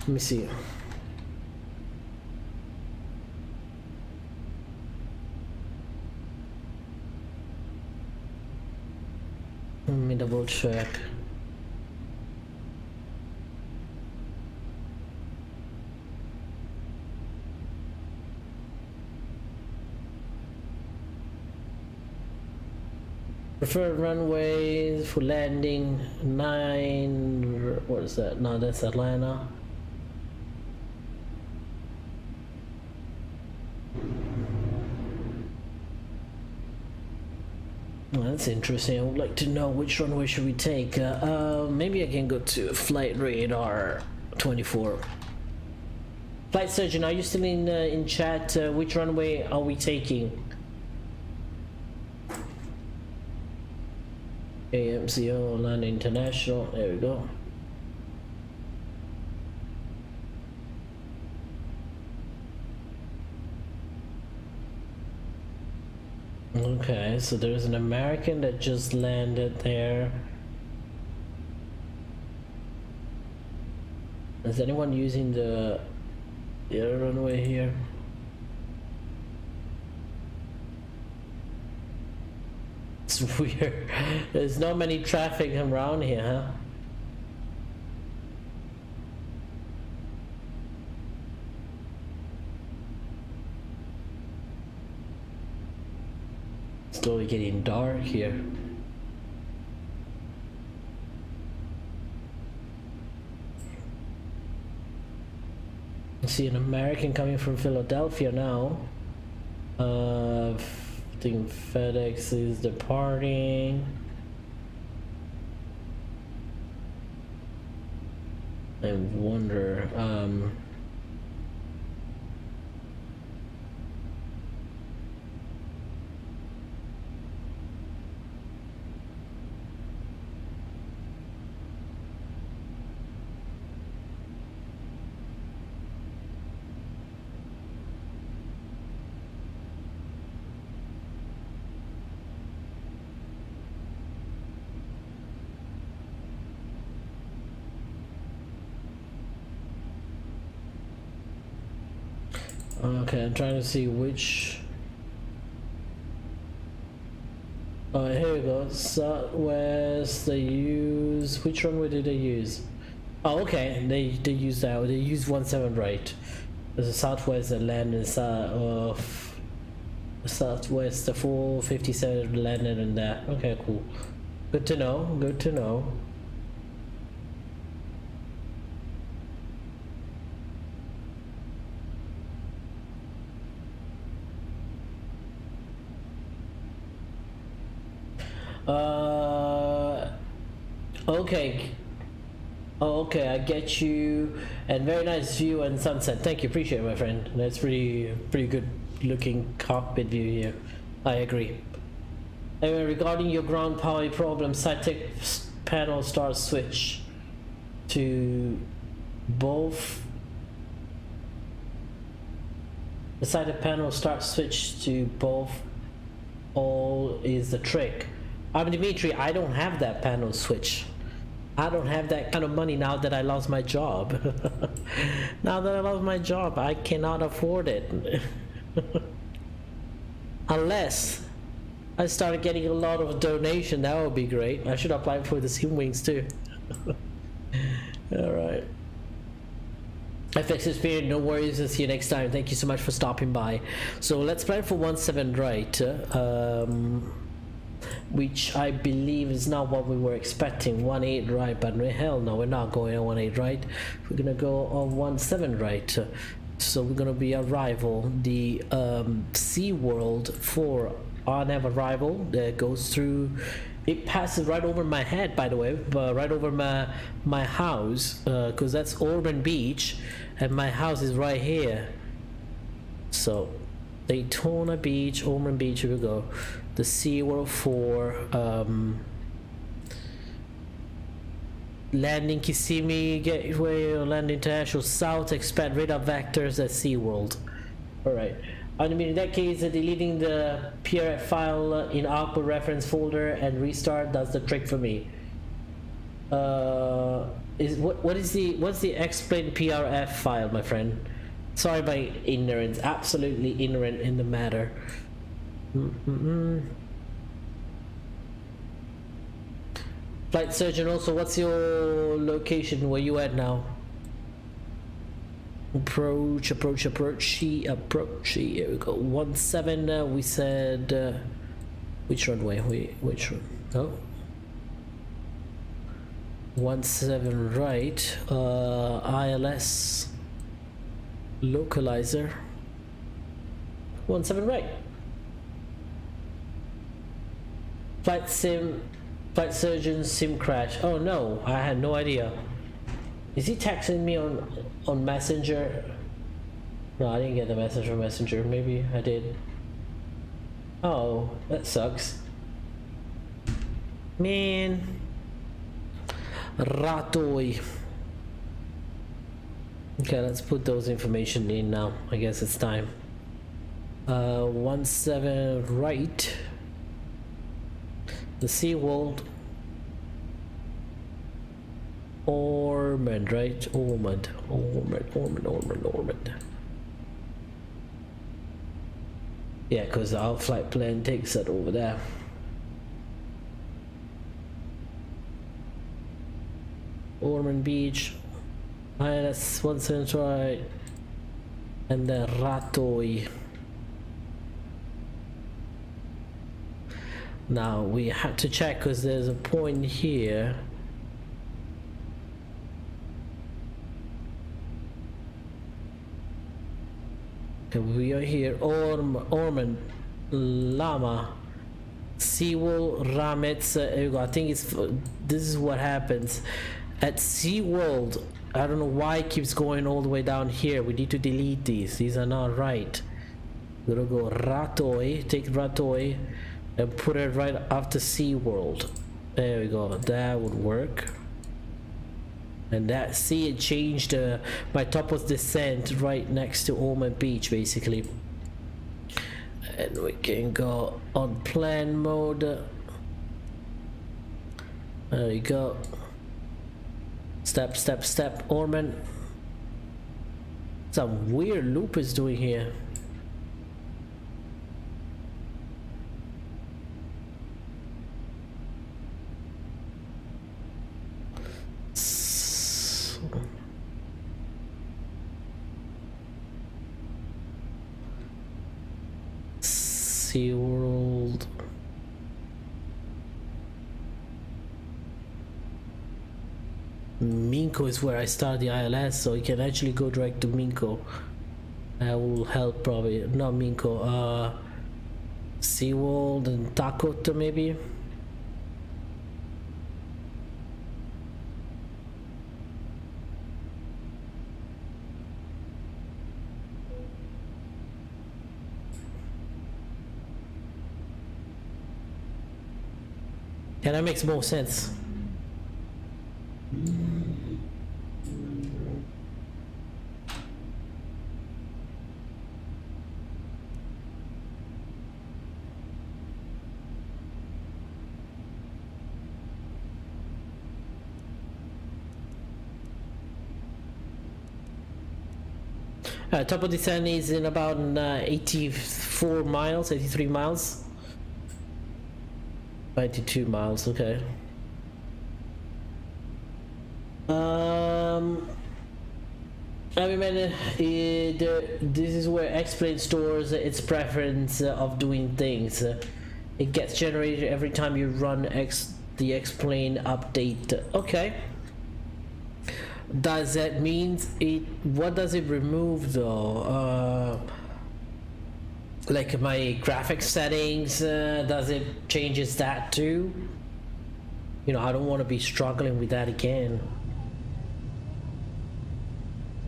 Let me see. Let me double check. Preferred runways for landing 9. What is that? No, that's Atlanta. Well, that's interesting. I would like to know which runway should we take. Maybe I can go to flight radar 24. Flight surgeon, are you still in chat? Which runway are we taking? AMCO Land International. There we go. Okay, so there's an American that just landed there. Is anyone using the other runway here? It's weird. There's not many traffic around here, huh? Slowly getting dark here. I see an American coming from Philadelphia now. I think FedEx is departing. I wonder, okay, I'm trying to see which. Oh, here we go. Southwest. They use which runway did they use? Oh, okay. They use that. They use 17 right. There's a Southwest that landed Southwest. The 457 landed in that. Okay, cool. Good to know. Good to know. Okay. Oh, okay, I get you. And very nice view and sunset. Thank you, appreciate it, my friend. That's pretty good looking cockpit view here. I agree. Anyway, regarding your ground power problem, SciTech panel start switch to both. The SciTech panel start switch to both. All is the trick. I'm Dimitri. I don't have that panel switch. I don't have that kind of money now that I lost my job. Now that I lost my job, I cannot afford it. Unless I started getting a lot of donation, that would be great. I should apply for the Sim Wings too. Alright. FX Experience, no worries. I'll see you next time. Thank you so much for stopping by. So let's plan for 17 right. which I believe is not what we were expecting. 1-8 right, but hell no, we're not going on 1-8 right. We're gonna go on 1-7 right. So we're gonna be arrival. The SeaWorld for on arrival that goes through. It passes right over my head, by the way, but right over my house, because that's Ormond Beach, and my house is right here. So Daytona Beach, Ormond Beach, here we go. The SeaWorld 4, landing Kissimmee Gateway, or landing International South, expect radar vectors at SeaWorld. Alright. I mean, in that case, deleting the PRF file in output reference folder and restart does the trick for me. What's the explain PRF file, my friend? Sorry, my ignorance. Absolutely ignorant in the matter. Flight surgeon. Also, what's your location? Where you at now? Approach. Here we go. 17. We said which runway? Which one? Oh, 17 right. ILS localizer. 17 right. Flight surgeon sim crash. Oh no, I had no idea. Is he texting me on Messenger? No, I didn't get the message from Messenger. Maybe I did. Oh, that sucks. Man. Ratoy. Okay, let's put those information in now. I guess it's time. 17 right. The SeaWorld. Ormond, right? Ormond. Yeah, because our flight plan takes it over there. Ormond Beach. ILS 17 right. And then Ratoy. Now we have to check because there's a point here. Okay, we are here. Ormond, Lama, SeaWorld, Ramets. Here we go. I think this is what happens at SeaWorld. I don't know why it keeps going all the way down here. We need to delete these. These are not right. We're gonna go Ratoy. Take Ratoy and put it right after SeaWorld. There we go. That would work. And that, see, it changed. My top was descent right next to Ormond Beach, basically. And we can go on plan mode. There we go. Step, Ormond. Some weird loop is doing here. SeaWorld. Minko is where I start the ILS, so you can actually go direct to Minko. That will help probably. Not Minko, SeaWorld and Dakota maybe. Yeah, that makes more sense. Top of descent is in about 84 miles, 83 miles. 92 miles, okay. AvioMan, this is where X-Plane stores its preference of doing things. It gets generated every time you run the X-plane update. Okay. Does that mean it? What does it remove though? Like my graphics settings, does it changes that too? You know, I don't want to be struggling with that again.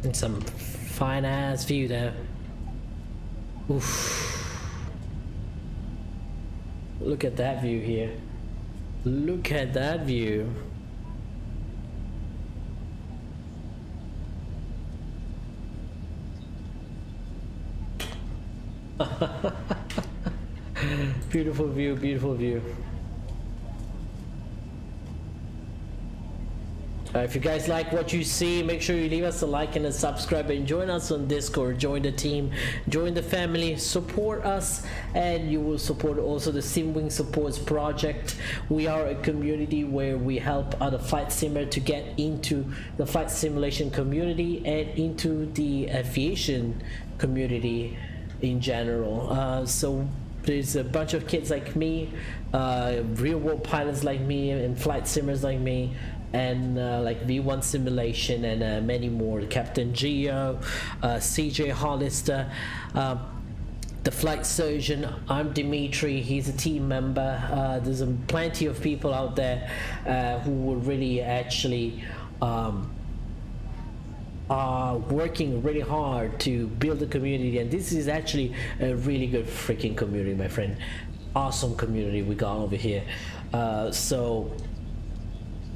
And some fine ass view there. Oof. Look at that view here. Look at that view. Beautiful view, beautiful view. If you guys like what you see, make sure you leave us a like and a subscribe and join us on Discord, join the team, join the family, support us, and you will support also the SimWing Supports project. We are a community where we help other flight simmer to get into the flight simulation community and into the aviation community in general. So there's a bunch of kids like me, real world pilots like me, and flight simmers like me, and like V1 simulation, and many more. Captain Geo, CJ Hollister, the flight surgeon. I'm Dimitri, he's a team member. There's plenty of people out there who will really actually are working really hard to build a community, and this is actually a really good freaking community, my friend. Awesome community we got over here. So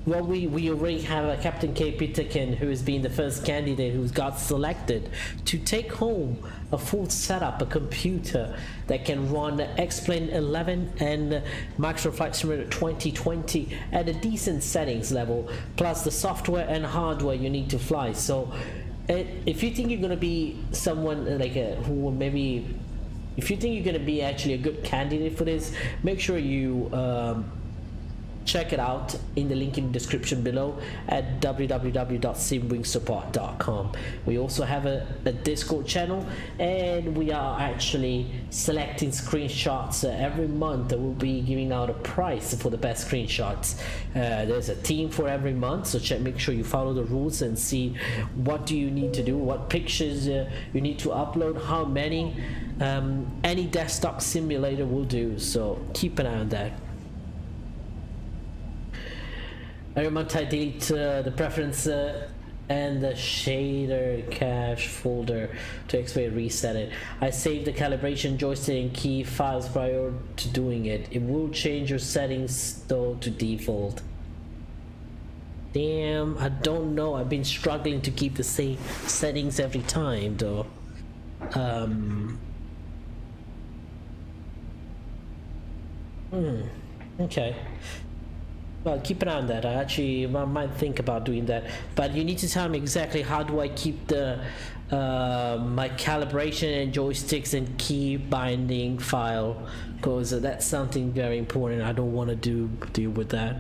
well, we already have a Captain K. Peterkin, who has been the first candidate who's got selected to take home a full setup, a computer that can run X-Plane 11 and Microsoft Flight Simulator 2020 at a decent settings level, plus the software and hardware you need to fly. So if you think you're going to be someone like who maybe, if you think you're going to be actually a good candidate for this, make sure you check it out in the link in the description below at www.simwingsupport.com. We also have a Discord channel, and we are actually selecting screenshots every month. We'll be giving out a prize for the best screenshots. There's a team for every month, so make sure you follow the rules and see what do you need to do, what pictures you need to upload, how many. Any desktop simulator will do, so keep an eye on that. Every month I delete the preference and the shader cache folder to X-ray reset it. I save the calibration joystick and key files prior to doing it. It will change your settings though to default. Damn, I don't know. I've been struggling to keep the same settings every time though. Okay. Well, keep an eye on that. I might think about doing that, but you need to tell me exactly how do I keep the my calibration and joysticks and key binding file, because that's something very important. I don't want to deal with that.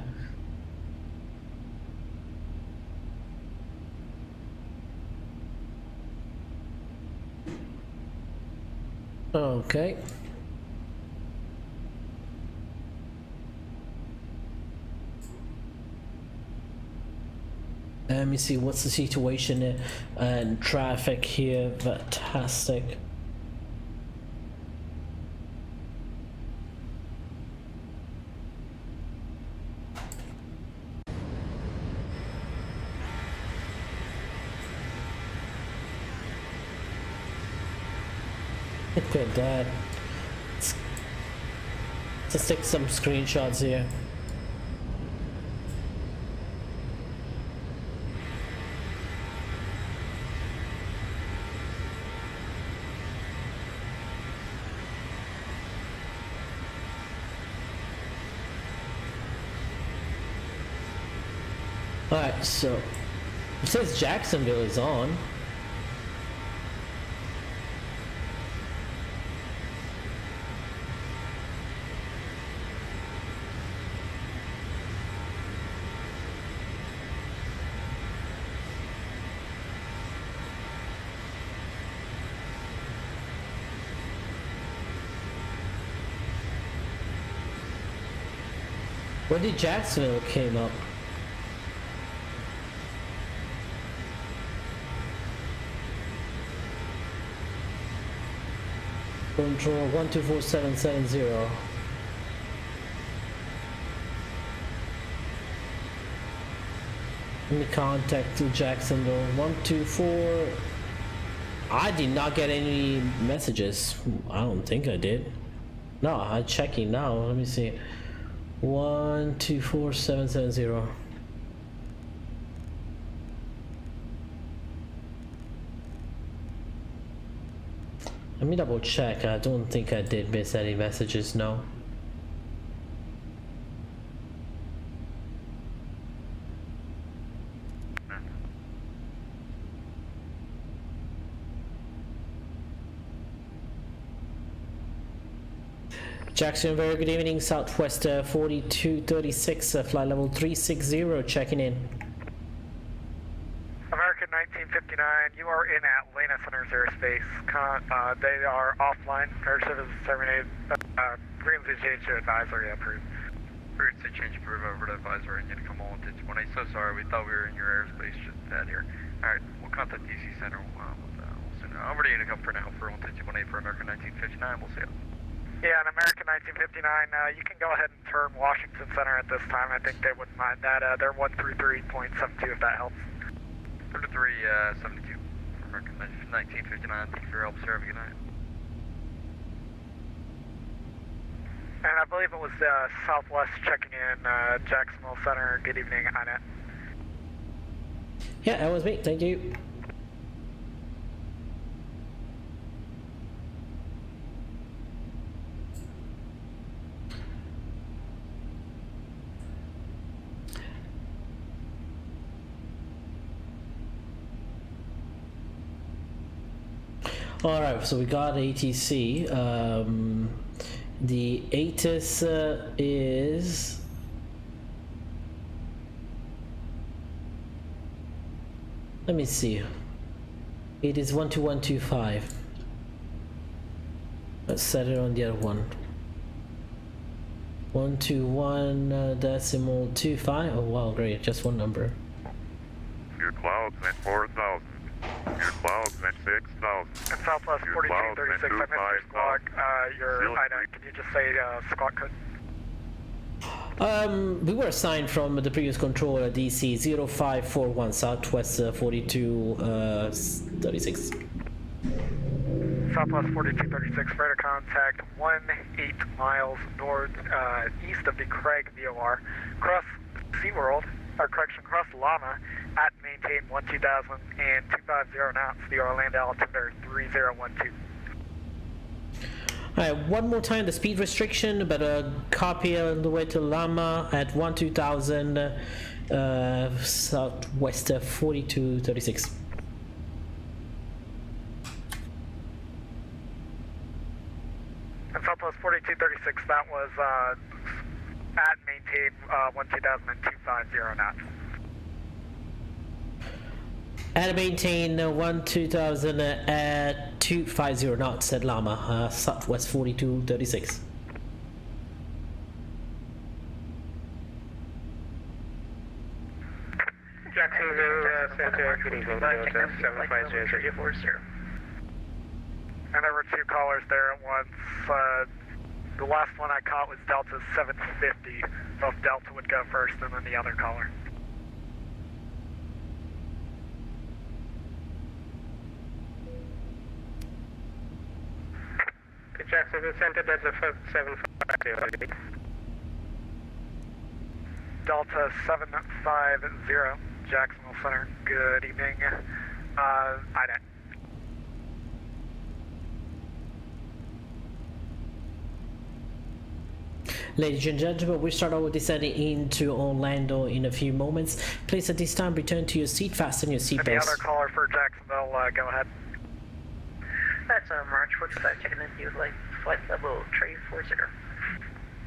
Okay. Let me see what's the situation and traffic here. Fantastic. Look at that. Let's take some screenshots here. Alright, so it says Jacksonville is on. When did Jacksonville came up? Control 124770. Let me contact to Jacksonville 124. I did not get any messages. I don't think I did. No, I'm checking now. Let me see. 124770. Let me double check. I don't think I did miss any messages, no. Jackson, very good evening. Southwest 4236, flight level 360, checking in. American 1959, you are in Atlanta Center's airspace. They are offline. Air service is terminated. Frequency change to advisory approved. Frequency change approved over to advisory and you to come on to 20. So sorry, we thought we were in your airspace, just that here. Alright, we'll contact DC Center. I'm ready to come for now for 121 for American 1959. We'll see you. Yeah, an American 1959, you can go ahead and turn Washington Center at this time. I think they wouldn't mind that. They're 133.72 if that helps. 3372 for American 1959. Thank you for your help, sir. Have a good night. And I believe it was Southwest checking in, Jacksonville Center. Good evening, INET. Yeah, that was me. Thank you. Alright, so we got ATC. The ATIS is... Let me see. It is 12125. Let's set it on the other one. 121.25. Oh wow, great, just one number. Your clouds at 4,000. Your clouds at 6,000. And Southwest 4236, I missed your squawk. Can you just say squawk code? We were assigned from the previous controller DC 0541 Southwest 4236. Southwest 4236, radar contact 18 miles north east of the Craig VOR. Cross SeaWorld, cross Llama at maintain 12000 and 250 knots. The Orlando altimeter 3012. Alright, one more time the speed restriction, but a copy on the way to Llama at 12000 Southwest 4236. And Southwest 4236, that was at maintain 12000 and 250 knots. At maintain 12000 at 250 knots at Llama, Southwest 4236. Jacksonville Center, good evening, Delta 750 sir. And there were two callers there at once. The last one I caught was Delta 750. So if Delta would go first and then the other caller. Jacksonville Center, that's a 750. Delta 750, Jacksonville Center, good evening. IDAC. Ladies and gentlemen, we start our descending into Orlando in a few moments. Please at this time return to your seat, fasten your seatbelts. The other caller for Jacksonville, go ahead. That's March 45, checking in with like flight level 340.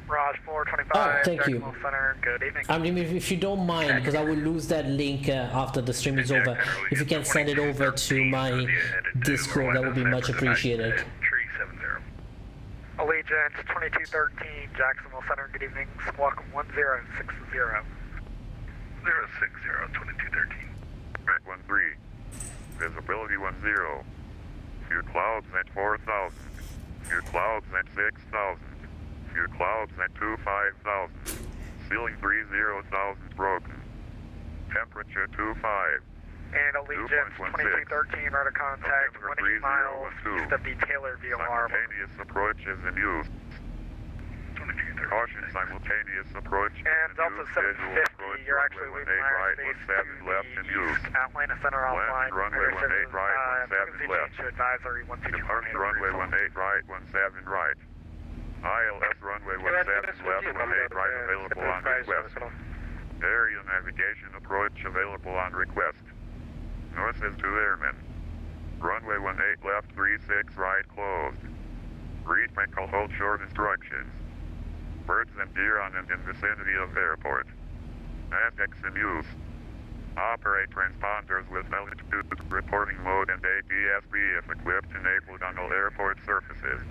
Raj 425, Oh, thank you. Jacksonville Center, good evening. I mean, if you don't mind, because I will lose that link after the stream is over. If you can send it over to my Discord, that would be much appreciated. 370. Elite Allegiant 2213, Jacksonville Center, good evening. Squawk 1060. 060-2213. Red 13. Visibility 10. Few clouds at 4,000. Few clouds at 6,000. Few clouds at 25,000. Ceiling 30,000 broken. Temperature 25. And Allegiant 2213, radar contact 1 miles east of the Taylor VOR. Simultaneous approach is in use. Caution, simultaneous approach is And in Delta use. Visual 750, approach, you're actually runway leaving 18 right, airspace 17 to left in use. the Atlanta Center offline. Runway 18 right, 17 left. To advisory 12218. Departure runway 18 right, 17 right. ILS runway 17 left, 18 right available on request. Area navigation approach available on request. North is 2 airmen. Runway 18 left, 36 right closed. Read Michael hold short instructions. Birds and deer on and in vicinity of airport. ADDONS in use. Operate transponders with altitude reporting mode and ADSB if equipped enabled on all airport surfaces.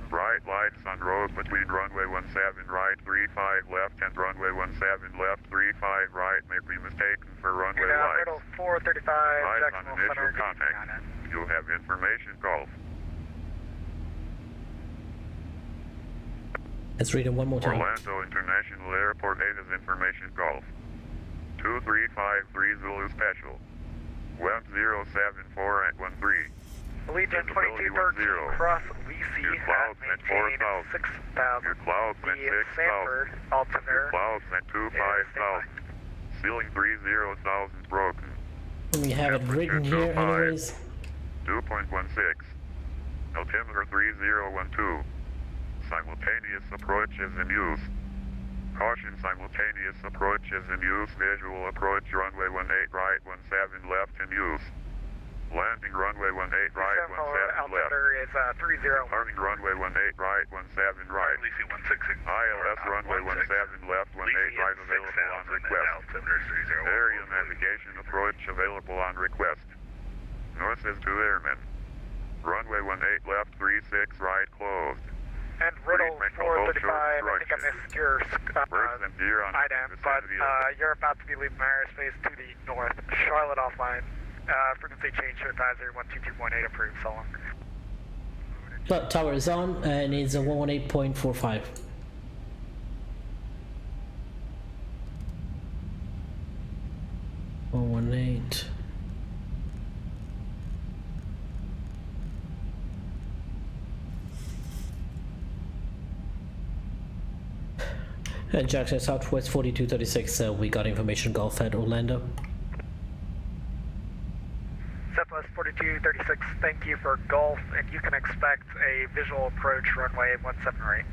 Bright lights on road between runway 17 right 35 left and runway 17 left 35 right may be mistaken for runway lights. Riddle 435, Eyes on Jacksonville initial Center. contact. You'll have information golf. Let's read it one more time. Orlando International Airport 8 is information golf. 2353 Zulu Special. 1074 at 13. Allegiant 2213, cross VC Your at clouds at maintain 4,000. 6,000. Your clouds at The 6,000. Sanford, altimeter. Clouds at 25,000. Ceiling 30,000 broken. We have it written here anyways. 2.16. Altimeter 3012. Simultaneous approach is in use. Caution, simultaneous approach is in use. Visual approach runway 18 right, 17 left in use. Landing runway 18 right, 17 left. Altimeter is 30. Departing runway 18 right, 17 right. ILS runway 17 left, 18 right available on request. Area navigation approach available on request. North is 2 airmen. Runway 18 left, 36 right closed. And Riddle 435, I think I missed your Birds and deer on item, but you're about to be leaving my airspace to the north. Charlotte offline. Frequency change to advisory 122.8 approved, so long. Tower is on and it's a 118.45. And Jackson Southwest 4236, we got information Golf at Orlando. Southwest 4236, thank you for Golf, and you can expect a visual approach runway 17 right.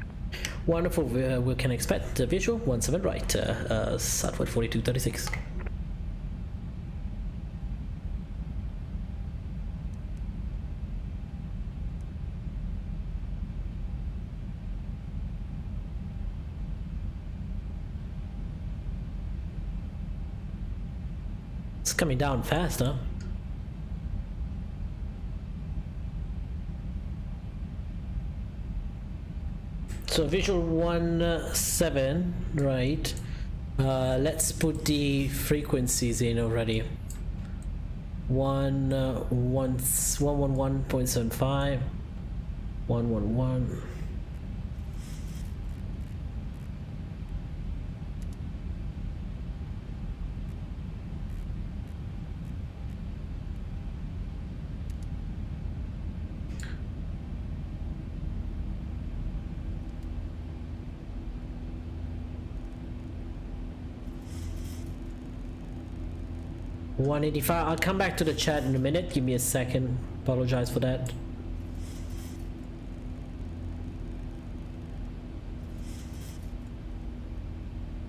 Wonderful, we can expect a visual 17 right, Southwest 4236. It's coming down fast, huh? So visual 17, right? Let's put the frequencies in already. 111.75, 111. $185. I'll come back to the chat in a minute. Give me a second. Apologize for that.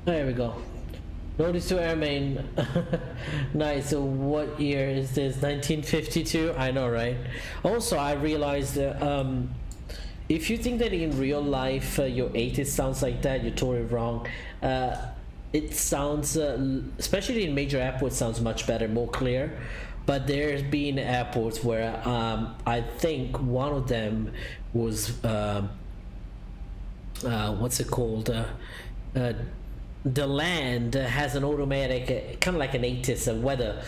There we go. Notice to airmen. Nice. So what year is this? 1952? I know, right? Also, I realized that if you think that in real life your 80s sounds like that, you're totally wrong. It sounds, especially in major airports, sounds much better, more clear. But there's been airports where I think one of them was what's it called? The land has an automatic, kind of like an ATIS, weather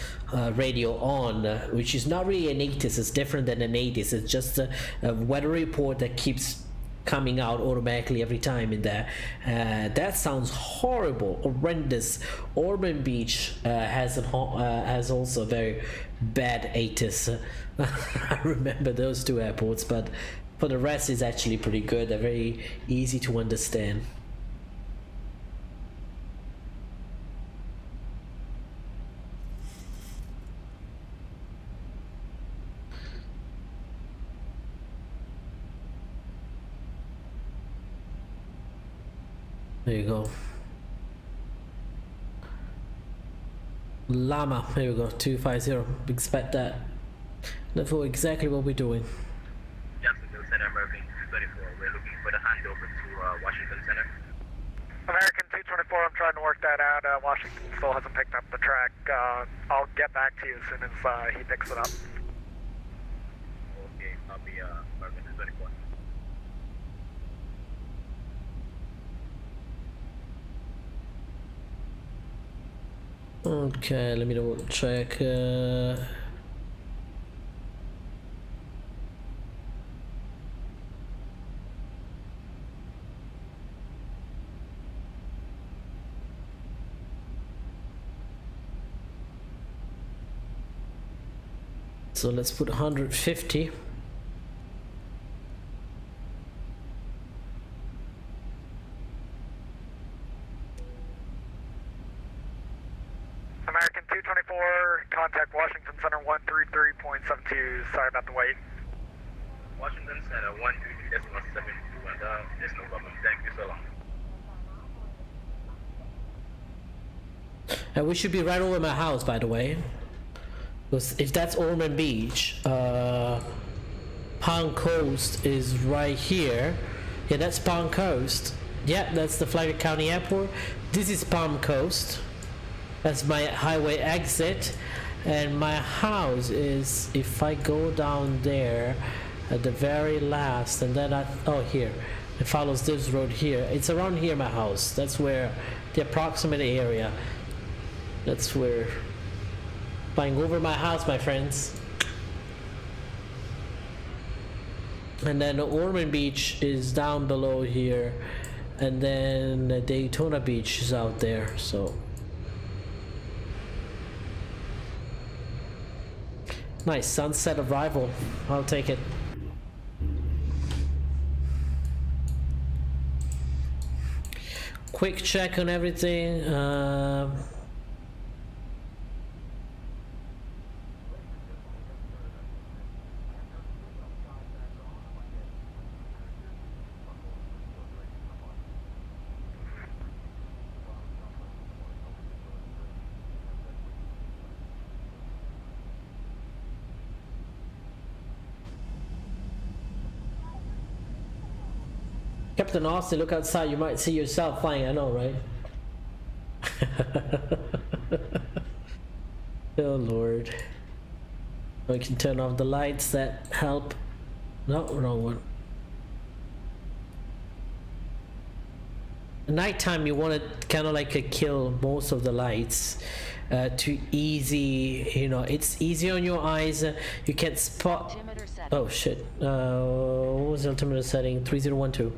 radio on, which is not really an ATIS. It's different than an ATIS. It's just a weather report that keeps coming out automatically every time in there. That sounds horrible, horrendous. Ormond Beach has also a very bad ATIS. I remember those two airports, but for the rest, it's actually pretty good. They're very easy to understand. There you go. Llama, here we go, 250. Expect that. That's exactly what we're doing. Jacksonville Center, American 224. We're looking for the handover to Washington Center. American 224, I'm trying to work that out. Washington still hasn't picked up the track. I'll get back to you as soon as he picks it up. Okay, copy, American 224. Okay, let me double check. So let's put 150. American 224, contact Washington Center 133.72. Sorry about the wait. Washington Center 133.72, and there's no problem. Thank you so long. And we should be right over my house, by the way. Because if that's Ormond Beach, Palm Coast is right here. Yeah, that's Palm Coast. Yeah, that's the Flagler County Airport. This is Palm Coast. That's my highway exit. And my house is, if I go down there at the very last, and then here. It follows this road here. It's around here, my house. That's where the approximate area. That's where. Flying over my house, my friends. And then Ormond Beach is down below here, and then Daytona Beach is out there. So nice sunset arrival. I'll take it. Quick check on everything. Captain Austin, look outside. You might see yourself flying. I know, right? Oh Lord. We can turn off the lights that help. No, wrong one. Nighttime, you want to kind of like kill most of the lights. To easy, you know, it's easy on your eyes. You can spot. Oh shit. What was the altimeter setting? 3012.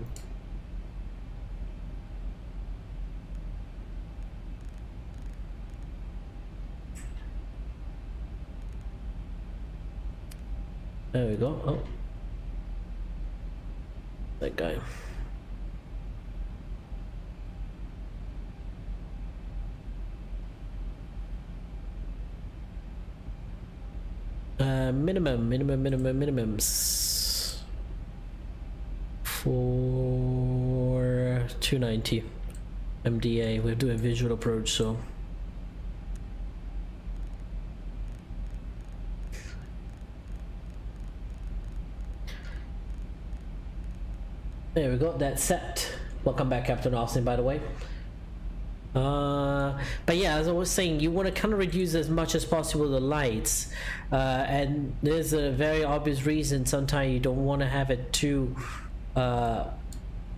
There we go. Oh, that guy. Minimums for 290 MDA. We're doing visual approach, so there we go. That's set. Welcome back, Captain Austin, by the way. But yeah, as I was saying, you want to kind of reduce as much as possible the lights, and there's a very obvious reason. Sometimes you don't want to have it too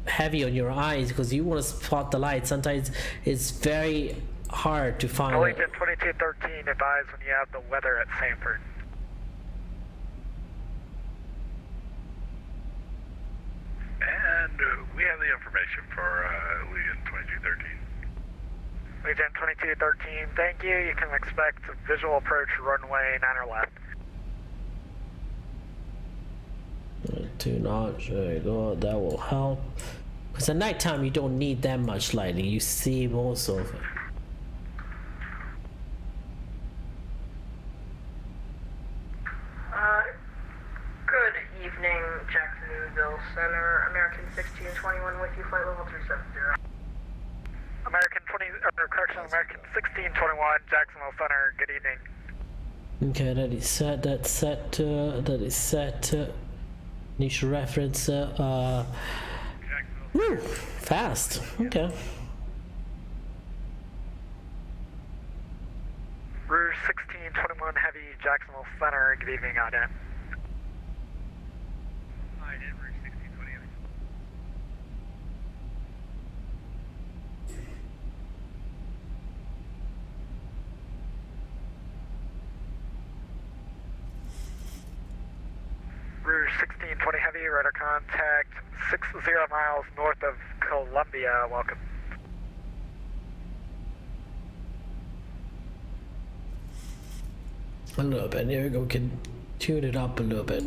heavy on your eyes because you want to spot the light. Sometimes it's very hard to find. Allegiant 2213, advise when you have the weather at Sanford. And we have the information for Legion 2213. Legion 2213, thank you. You can expect visual approach runway 9 or left. 2 knots, there you go, that will help. Because at nighttime you don't need that much lighting, you see most of it. Good evening, Jacksonville Center, American 1621 with you, flight level 370. American 1621, Jacksonville Center, good evening. Okay, that is set, that's set, that is set. Need to reference, woo, fast, okay. Rouge 1621 Heavy, Jacksonville Center, good evening, Aden. Aden, Rouge 1620 Heavy. Rouge 1620 Heavy, radar contact 60 miles north of Columbia, welcome. A little bit, here we go, we can tune it up a little bit.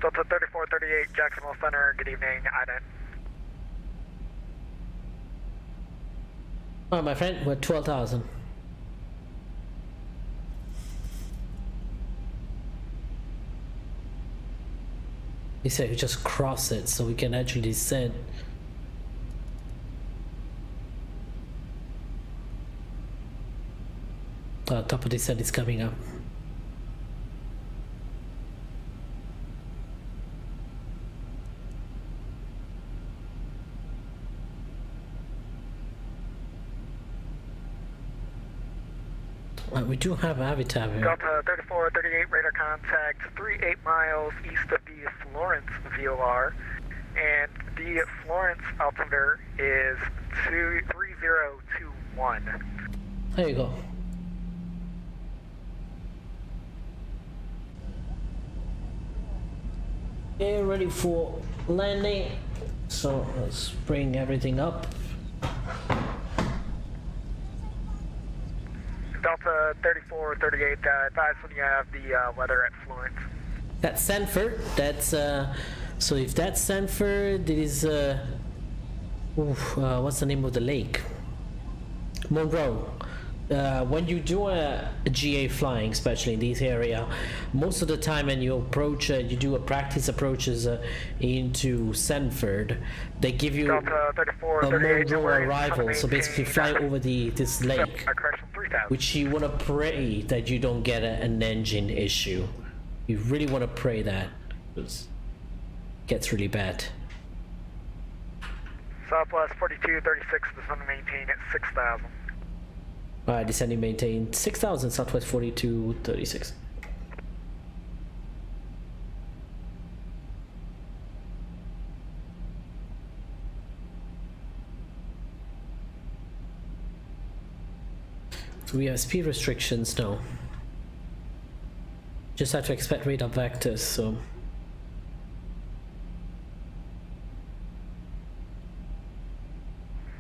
Delta 3438, Jacksonville Center, good evening, Aden. Oh, my friend, we're 12,000. He said we just cross it so we can actually descend. Top of descent is coming up. We do have Avatar here. Delta 3438, radar contact 38 miles east of the Florence VOR, and the Florence altimeter is 3021. There you go. Okay, ready for landing. So let's bring everything up. Delta 3438, advise when you have the weather at Florence. That's Sanford. That's so if that's Sanford, it is what's the name of the lake? Monroe. When you do a GA flying, especially in this area, most of the time when you approach, you do a practice approaches into Sanford, they give you a Monroe arrival. So basically, fly over this lake, which you want to pray that you don't get an engine issue. You really want to pray that, because it gets really bad. Southwest 4236, descend and maintain at 6,000. Alright, descending, maintain 6,000, Southwest 4236. Do we have speed restrictions? No. Just have to expect radar vectors, so.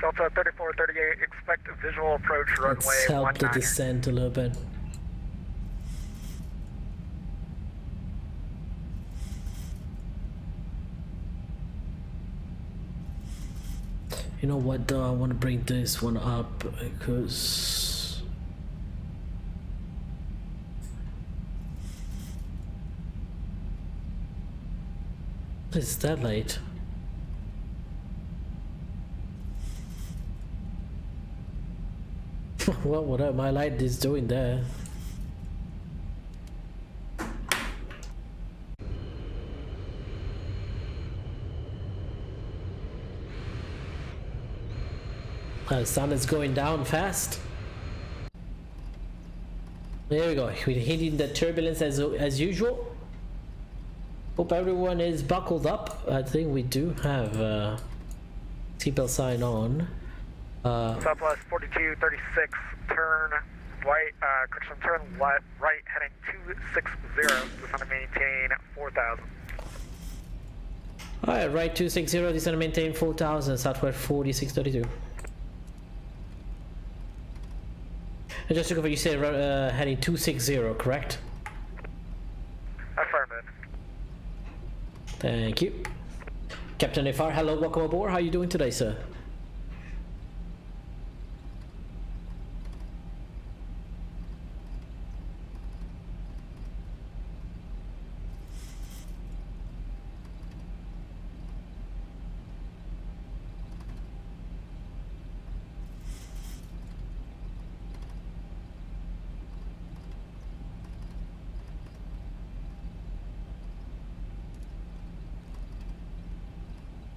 Delta 3438, expect a visual approach runway Let's help the 19. descent a little bit. You know what though, I want to bring this one up because it's that late. Well, whatever my light is doing there. The sun is going down fast. There we go. We're hitting the turbulence as usual. Hope everyone is buckled up. I think we do have seatbelt sign on. Southwest 4236, turn right, correction, turn left, right, heading 260, descend and maintain 4,000. Alright, right 260, descend and maintain 4,000, Southwest 4632. And just to confirm, you said heading 260, correct? Affirmative. Thank you. Captain FR, hello, welcome aboard. How are you doing today, sir?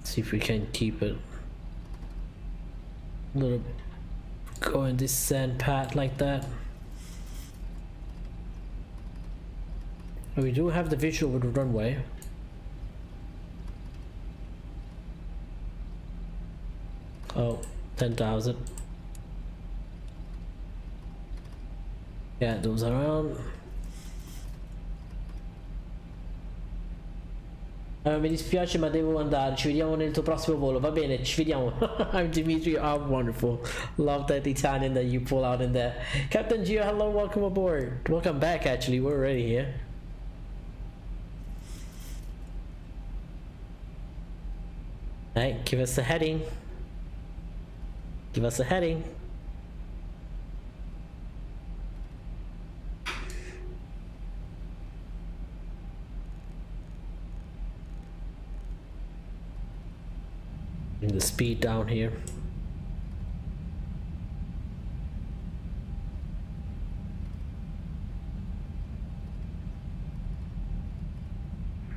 See if we can keep it a little going this sand path like that. We do have the visual with the runway. Oh, 10,000. Yeah, those around. Mi dispiace ma devo andare, ci vediamo nel tuo prossimo volo, va bene, ci vediamo. I'm Dimitri, oh wonderful. Love that Italian that you pull out in there. Captain Gio, hello, welcome aboard. Welcome back actually, we're already here. Alright, give us a heading. Give us a heading. The speed down here.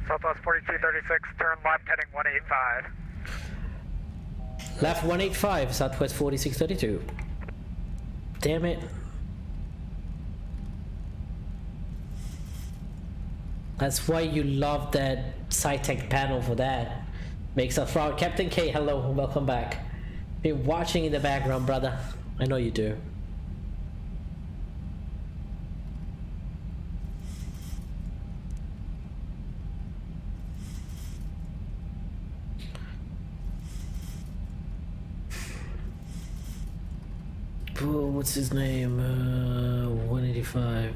Southwest 4236, turn left, heading 185. Left 185, Southwest 4632. Damn it. That's why you love that SciTech panel for that. Makes us proud. Captain K, hello, welcome back. Been watching in the background, brother. I know you do. Oh, what's his name? 185.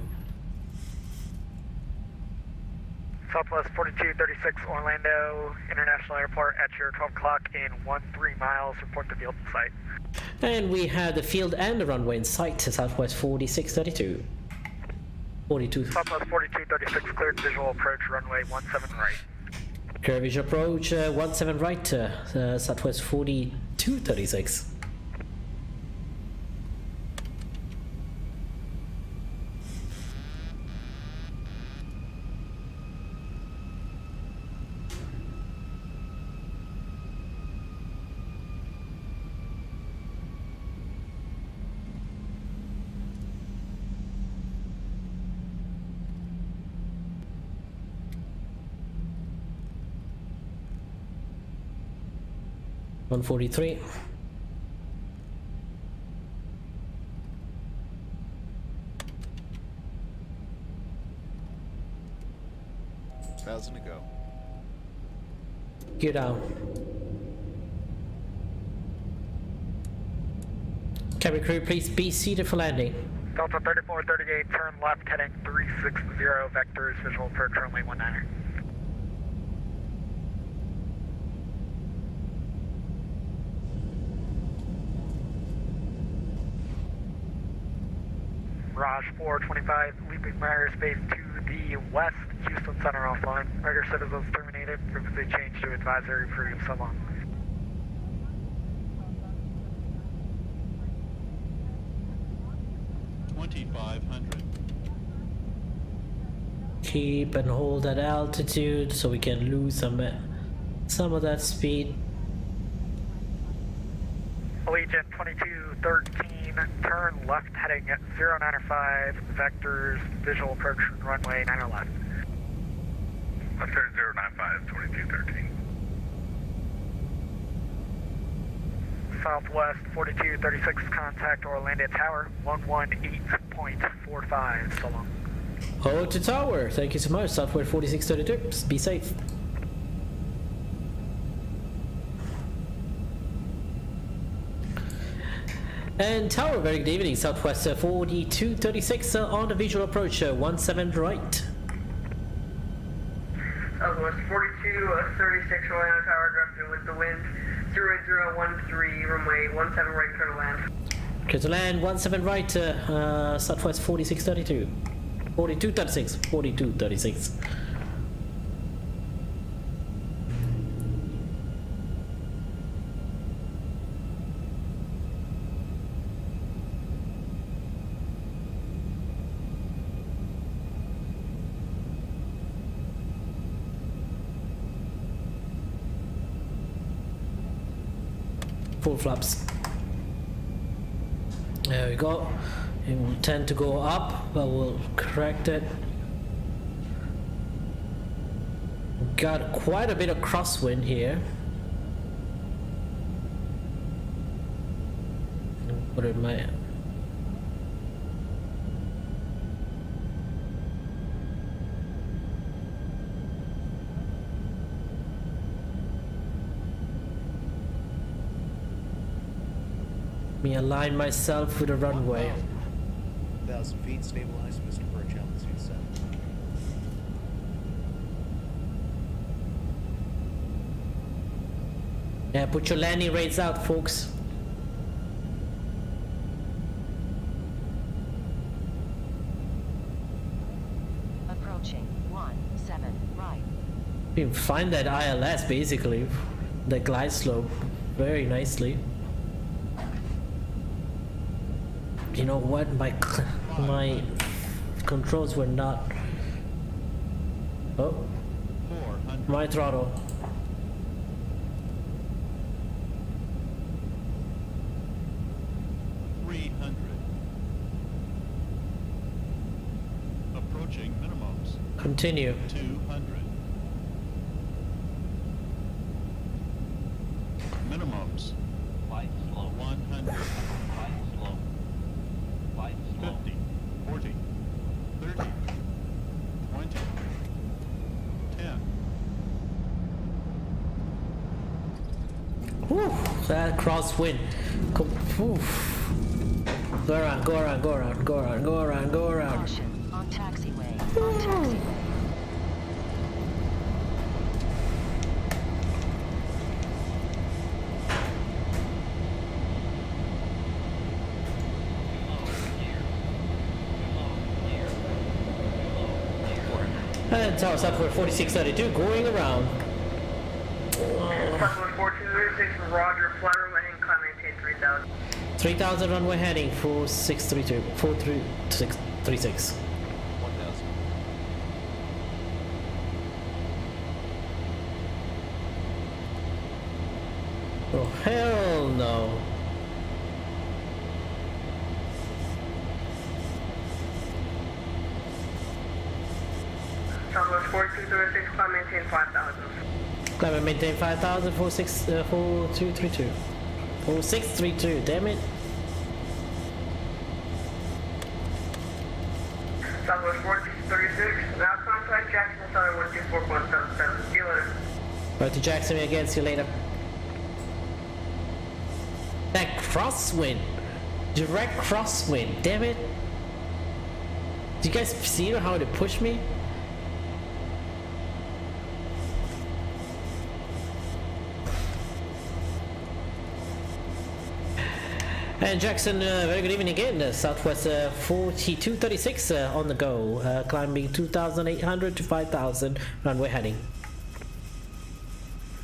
Southwest 4236, Orlando International Airport at your 12 o'clock in 13 miles. Report the field in sight. And we have the field and the runway in sight to Southwest 4632. 42. Southwest 4236, cleared visual approach, runway 17 right. Clear visual approach, 17 right, Southwest 4236. $143. $1,000 to go. Gear down. Cabin crew, please be seated for landing. Delta 3438, turn left, heading 360, vectors, visual approach, runway 19er. Mirage 425, leaping airspace to the west, Houston Center offline. Regular citizens terminated, frequency changed to advisory for so long. $2,500. Keep and hold that altitude so we can lose some of that speed. Allegiant 2213, turn left heading at 095, vectors, visual approach runway 90 left. Left turn 095, 2213. Southwest 4236, contact Orlando Tower 118.45, so long. Hold to tower. Thank you so much. Southwest 4632. Be safe. And tower, very good evening. Southwest 4236 on the visual approach 17 right. Southwest 4236, Orlando Tower, drifting with the wind 08013, runway 17 right, clear to land. Clear to land 17 right, Southwest 4632. 4236. 4236. Full flaps. There we go. It will tend to go up, but we'll correct it. Got quite a bit of crosswind here. Put it in my me align myself with the runway. 1,000 feet, stabilize, Mr. Birch, altitude 7. Yeah, put your landing rates out, folks. Approaching 17 right. You can find that ILS basically, the glide slope, very nicely. You know what? My controls were not. Oh, 400. my throttle. Approaching minimums. Continue. 200. Minimums. Light slow. 100. Light slow. Light slow. 50. 40. 30. 20. 10. Whew, that crosswind. Go around, go around, go around, go around, go around, go around. Caution on taxiway. On taxiway. And tower Southwest 4632 going around. Southwest 4236, Roger, flight runway heading, climb maintain 3000. 3000 runway heading 4632. 4336. 1,000. Oh hell no. Southwest 4236, climb maintain 5000. Climb and maintain 5000 4232. 4632, damn it. Southwest 4236, now contact Jackson Southern 124.77. See you later. Right to Jackson again, see you later. That crosswind. Direct crosswind, damn it. Do you guys see how they push me? And Jackson, very good evening again. Southwest 4236 on the go, climbing 2,800 to 5,000 runway heading.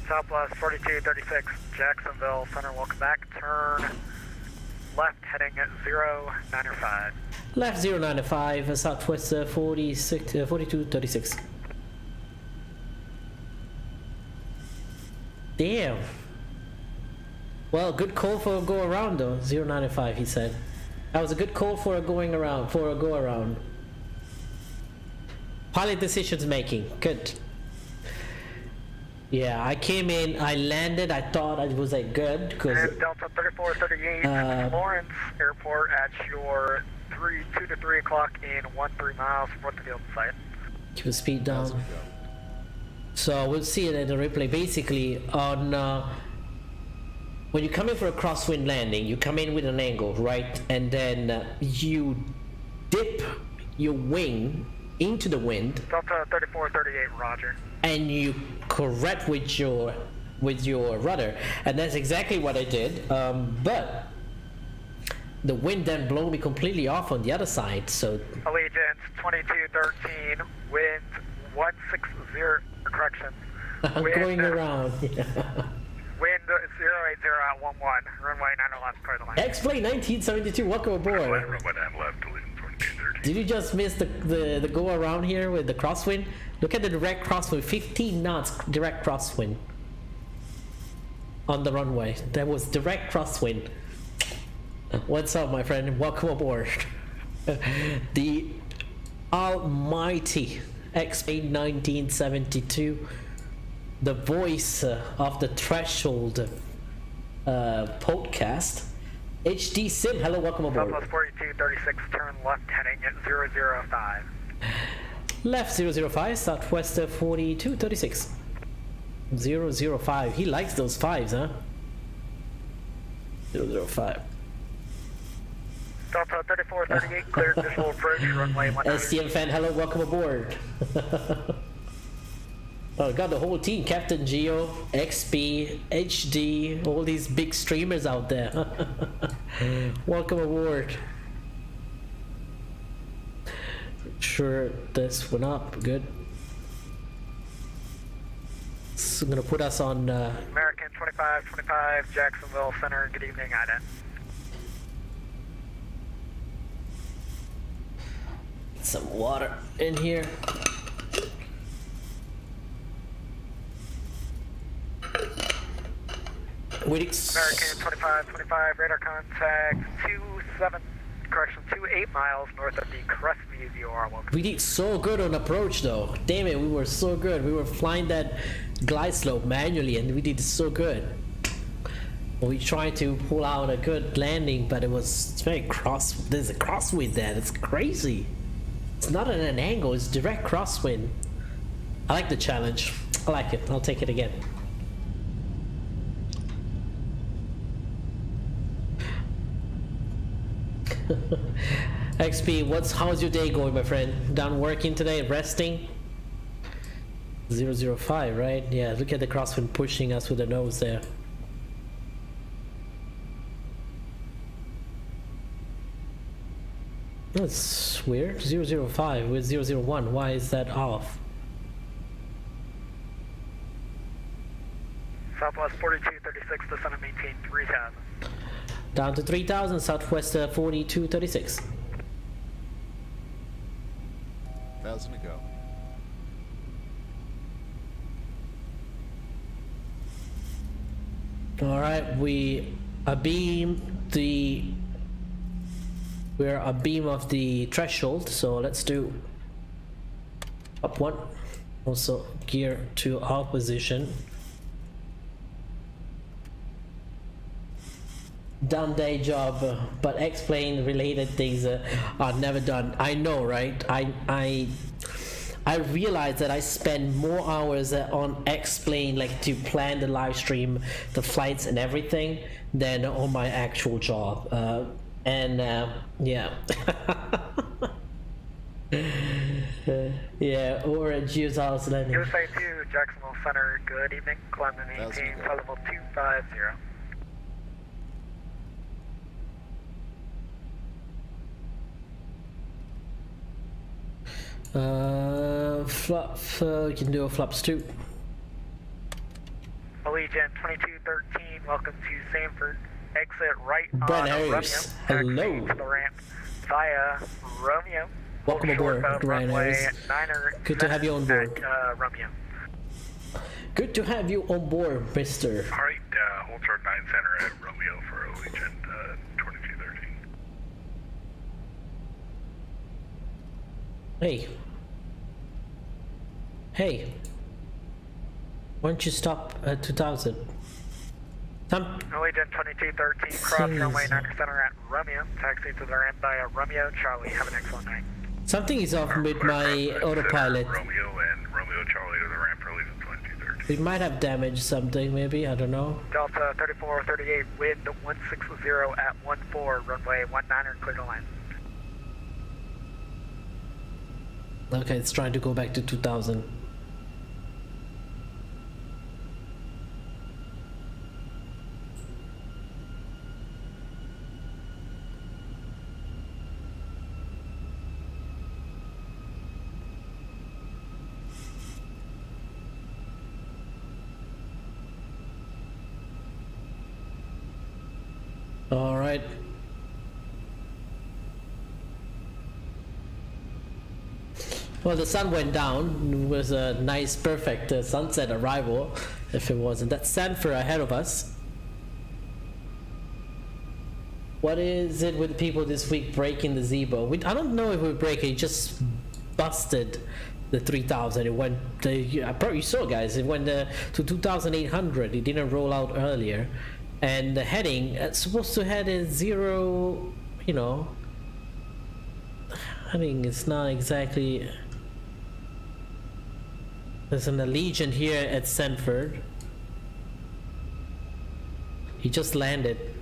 Southwest 4236, Jacksonville Center, welcome back. Turn left heading at 095. Left 095, Southwest 4236. Damn. Well, good call for a go around though. 095, he said. That was a good call for a go around. Pilot decisions making, good. Yeah, I came in, I landed, I thought I was like good because And Delta 3438, Lawrence Airport at your 2 to 3 o'clock in 13 miles from the field site. keep the speed down. So we'll see it in the replay. Basically, on when you come in for a crosswind landing, you come in with an angle, right? And then you dip your wing into the wind. Delta 3438, roger. And you correct with your rudder, and that's exactly what I did. But the wind then blew me completely off on the other side. So Allegiance 2213, wind 160, correction. I'm going around. Wind 080 at 11, runway 90 left, clear the line. X-Plane 1972, welcome aboard. Runway 9 left, Allegiance 2213. Did you just miss the go around here with the crosswind? Look at the direct crosswind, 15 knots direct crosswind on the runway. That was direct crosswind. What's up, my friend? Welcome aboard. The almighty X-Plane 1972, the voice of the Threshold podcast. HD Sim, hello, welcome aboard. Southwest 4236, turn left heading at 005. Left 005, Southwest 4236. 005, he likes those fives, huh? 005. Delta 3438, cleared visual approach, runway 19. STM fan, hello, welcome aboard. Oh, got the whole team, Captain Geo, XP, HD, all these big streamers out there. Welcome aboard. Sure, this went up, good. So I'm gonna put us on American 2525, Jacksonville Center, good evening, Ida. some water in here. American 2525, radar contact 28 miles north of the Crestview VOR. We did so good on approach though. Damn it, we were so good. We were flying that glide slope manually and we did so good. We tried to pull out a good landing, but it's very there's a crosswind there. It's crazy. It's not at an angle, it's direct crosswind. I like the challenge. I like it. I'll take it again. XP, how's your day going, my friend? Done working today, resting? 005, right? Yeah, look at the crosswind pushing us with the nose there. That's weird. 005 with 001. Why is that off? Southwest 4236, descend and maintain 3000. Down to 3000, Southwest 4236. 1,000 to go. All right, we're a beam of the threshold, so let's do up one. Also gear to our position. Done day job, but X-plane related things are never done. I know, right? I realize that I spend more hours on X-plane, like to plan the live stream, the flights and everything, than on my actual job. Yeah. Yeah, Orange use house landing. USA 2, Jacksonville Center, good evening. Climb and maintain level 250. You can do a flaps too. Allegiant 2213, welcome to Sanford. Exit right Brent on Harris, Romeo. hello. To the ramp via Romeo. Welcome aboard, Ryan Harris. Good to have you on board. Romeo. Good to have you on board, Mr. Alright, hold short 9 center at Romeo for Allegiant 2213. Hey. Hey. Why don't you stop at 2000? Allegiant 2213, cross runway 9 center at Romeo. Taxi to the ramp by Romeo Charlie. Have an excellent night. Something is off with my autopilot. Romeo and Romeo Charlie to the ramp for Allegiant 2213. We might have damaged something, maybe, I don't know. Delta 3438, wind 160 at 14, runway 19er, clear to line. Okay, it's trying to go back to 2000. All right. Well, the sun went down. It was a nice, perfect sunset arrival, if it wasn't. That's Sanford ahead of us. What is it with people this week breaking the Zibo? I don't know if we break it. It just busted the 3000. It went. You saw, guys. It went to 2800. It didn't roll out earlier. And the heading, it's supposed to head at 0, you know. Heading is not exactly. There's an Allegiant here at Sanford. He just landed.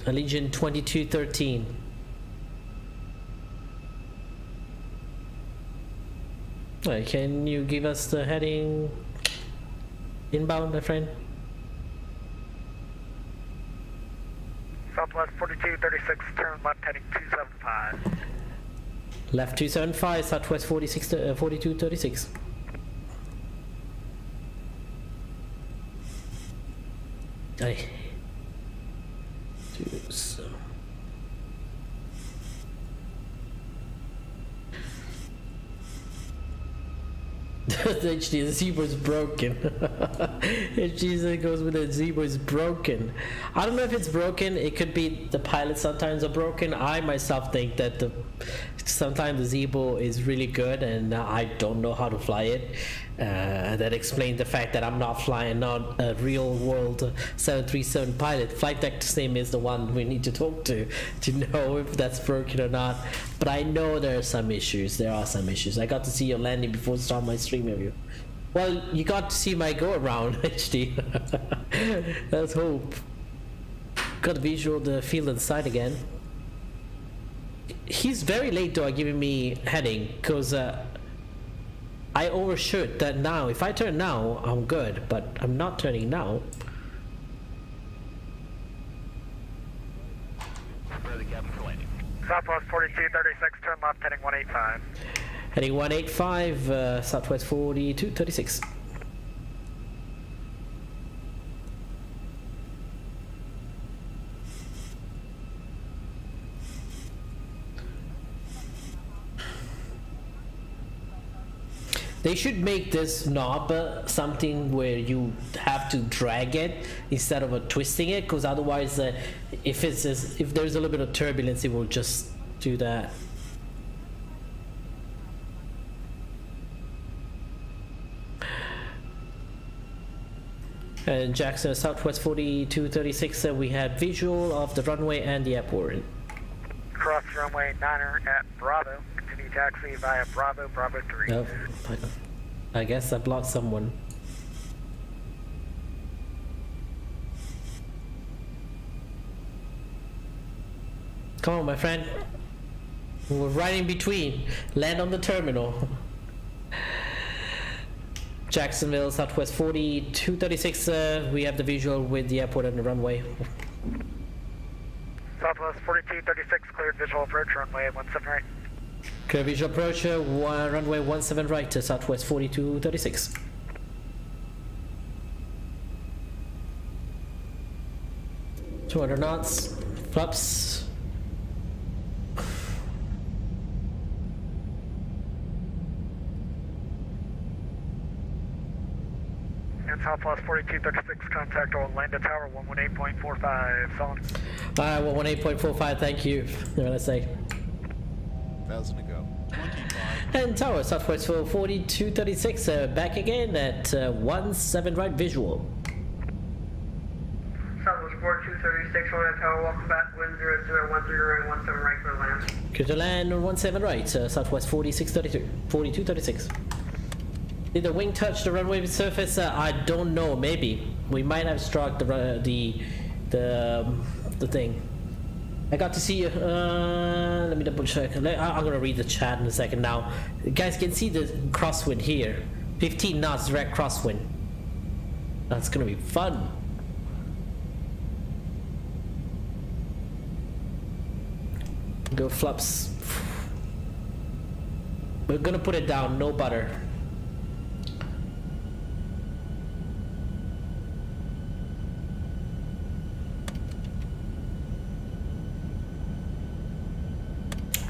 Allegiant 2213. Can you give us the heading inbound, my friend? Southwest 4236, turn left heading 275. Left 275, Southwest 4236. HD, the Zibo is broken. HD goes with the Zibo is broken. I don't know if it's broken. It could be the pilots sometimes are broken. I myself think that sometimes the Zibo is really good and I don't know how to fly it. That explains the fact that I'm not flying not a real world 737 pilot. Flight deck sim is the one we need to talk to know if that's broken or not. But I know there are some issues. There are some issues. I got to see your landing before start my stream review. Well, you got to see my go around, HD. Let's hope. Got a visual the field inside again. He's very late though giving me heading because I overshoot that now. If I turn now, I'm good, but I'm not turning now. Prepare the cabin for landing. Southwest 4236, turn left heading 185. Heading 185, Southwest 4236. They should make this knob something where you have to drag it instead of twisting it, because otherwise, if there's a little bit of turbulence, it will just do that. And Jackson, Southwest 4236, we have visual of the runway and the airport. Cross runway 9er at Bravo. Continue taxi via Bravo, Bravo 3. Oh, I guess I blocked someone. Come on, my friend. We're right in between. Land on the terminal. Jacksonville, Southwest 4236. We have the visual with the airport and the runway. Southwest 4236, cleared visual approach, runway 17 right. Clear visual approach, runway 17 right to Southwest 4236. $200 knots, flaps. And Southwest 4236, contact Orlando Tower 118.45, Solon. Alright, 118.45, thank you. What did I say? 1,000 to go. 25. And tower, Southwest for 4236, back again at 17 right visual. Southwest 4236, on that tower, welcome back, wind 0010 and 17 right for land. Clear to land on 17 right, Southwest 4236. Did the wing touch the runway surface? I don't know, maybe. We might have struck the thing. I got to see, let me double check. I'm gonna read the chat in a second now. You guys can see the crosswind here. 15 knots direct crosswind. That's gonna be fun. Go flaps. We're gonna put it down, no butter.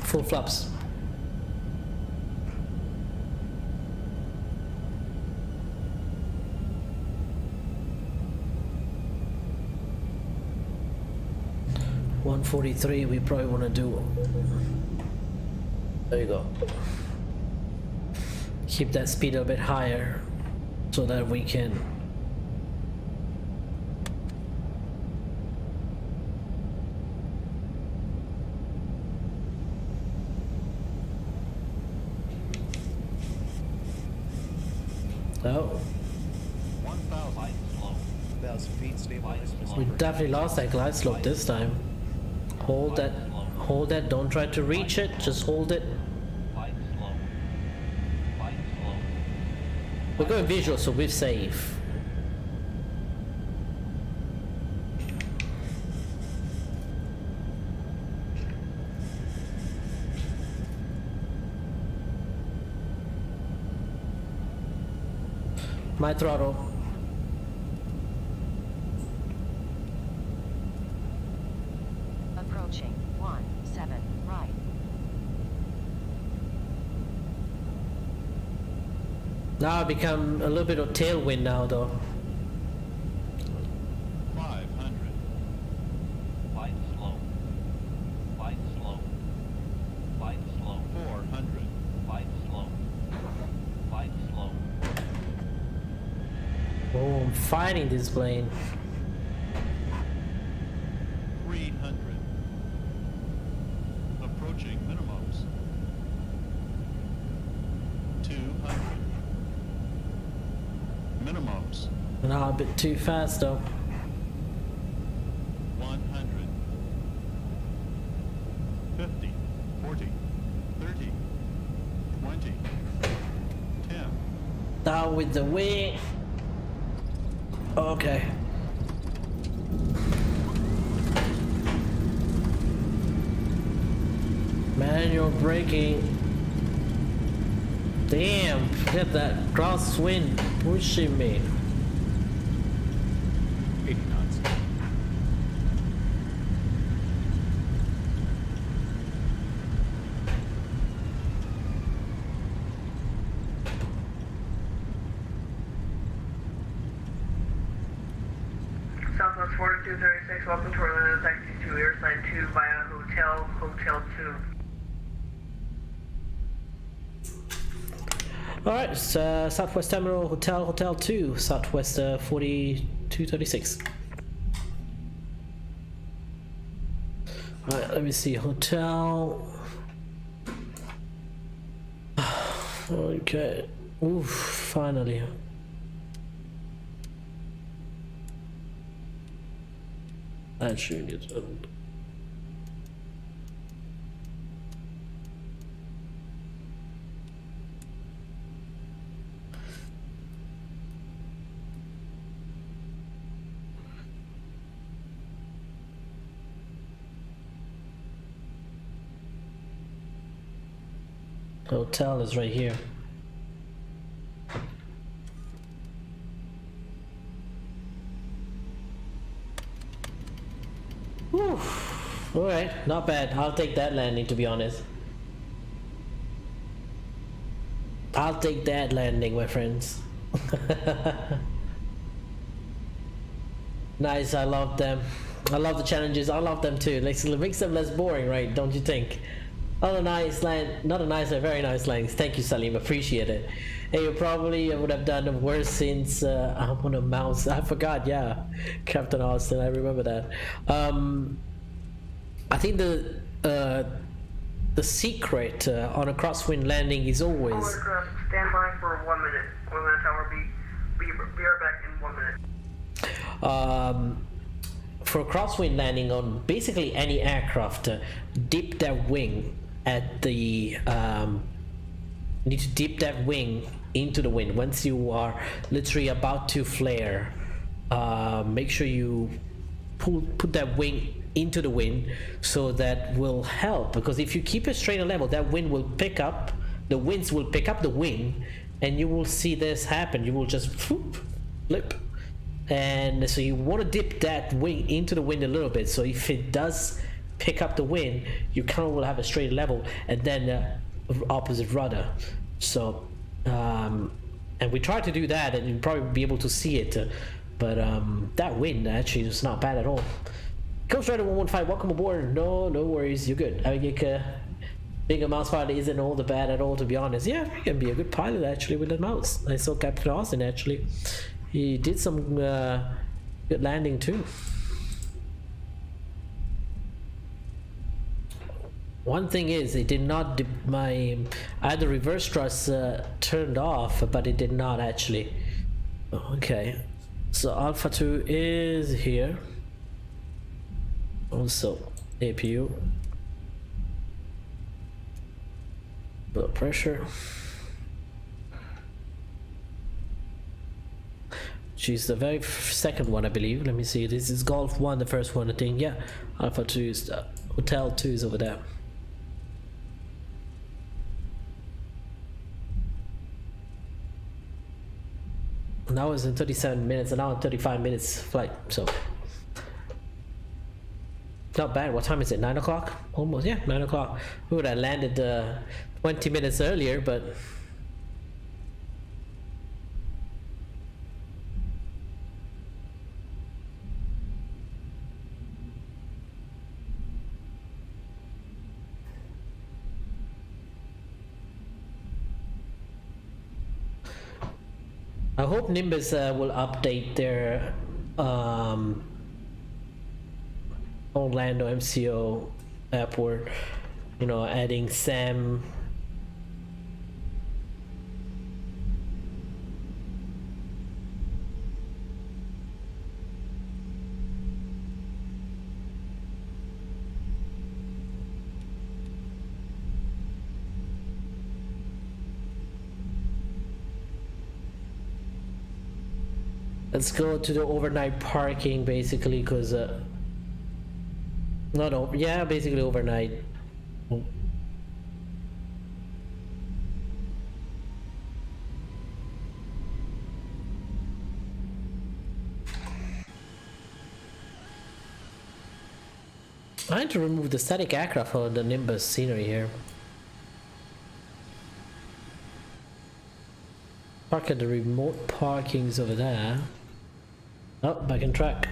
Full flaps. $143 we probably want to do. There you go. Keep that speed a bit higher so that we can Oh. 1,000 feet, stabilize. We definitely lost that glide slope this time. Hold that, don't try to reach it, just hold it. We're going visual, so we're safe. My throttle. Approaching 17 right. Now I become a little bit of tailwind now though. 500. Light slow. Light slow. Light slow. 400. Light slow. Light slow. Oh, I'm fighting this plane. 300. Approaching minimums. 200. Minimums. Not a bit too fast though. 100. 50. 40. 30. 20. 10. Down with the wing. Okay. Manual braking. Damn, get that crosswind pushing me. 80 knots. Southwest 4236, welcome to Orlando, taxi to Airside 2 via Hotel 2. Alright, Southwest Terminal, Hotel 2, Southwest 4236. Alright, let me see, hotel. Okay, oof, finally. That should get done. Hotel is right here. Whew. Alright, not bad. I'll take that landing, to be honest. I'll take that landing, my friends. Nice, I love them. I love the challenges. I love them too. It makes them less boring, right? Don't you think? Not a nice line, not a nice, a very nice line. Thank you, Salim. Appreciate it. Hey, you probably would have done worse since I'm on a mouse. I forgot. Yeah, Captain Austin. I remember that. I think the secret on a crosswind landing is always. Aircraft, stand by for 1 minute. Atlanta Tower, be right back in 1 minute. For a crosswind landing on basically any aircraft, dip that wing at the you need to dip that wing into the wind once you are literally about to flare. Make sure you put that wing into the wind, so that will help, because if you keep it straight and level, that wind will pick up, the winds will pick up the wing, and you will see this happen. You will just flip. And so you want to dip that wing into the wind a little bit, so if it does pick up the wind, you kind of will have a straight level, and then opposite rudder. So and we try to do that, and you'll probably be able to see it, but that wind actually is not bad at all. Coach Rider 115, welcome aboard. No worries, you're good. I mean, being a mouse pilot isn't all the bad at all, to be honest. Yeah, you can be a good pilot actually with the mouse. I saw Captain Austin actually. He did some good landing too. One thing is, it did not I had the reverse thrust turned off, but it did not actually. Okay, so Alpha 2 is here. Also APU, blood pressure. She's the very second one, I believe. Let me see. This is Golf 1, the first one, I think. Yeah, Alpha 2 is Hotel 2 is over there. Now it's in 37 minutes, and now in 35 minutes flight. So not bad. What time is it? 9 o'clock? Almost, yeah, 9 o'clock. We would have landed 20 minutes earlier, but I hope Nimbus will update their Orlando MCO airport, you know, adding SAM. Let's go to the overnight parking basically, because not over, yeah, basically overnight. I need to remove the static aircraft on the Nimbus scenery here. Park at the remote parkings over there. Oh, back in track.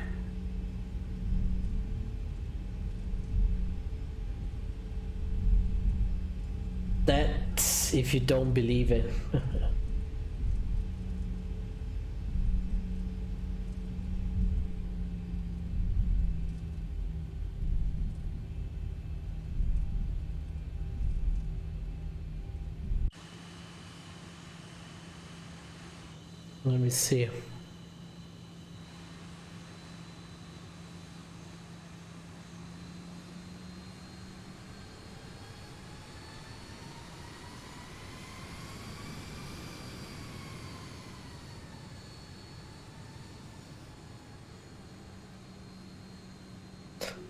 That's if you don't believe it. Let me see.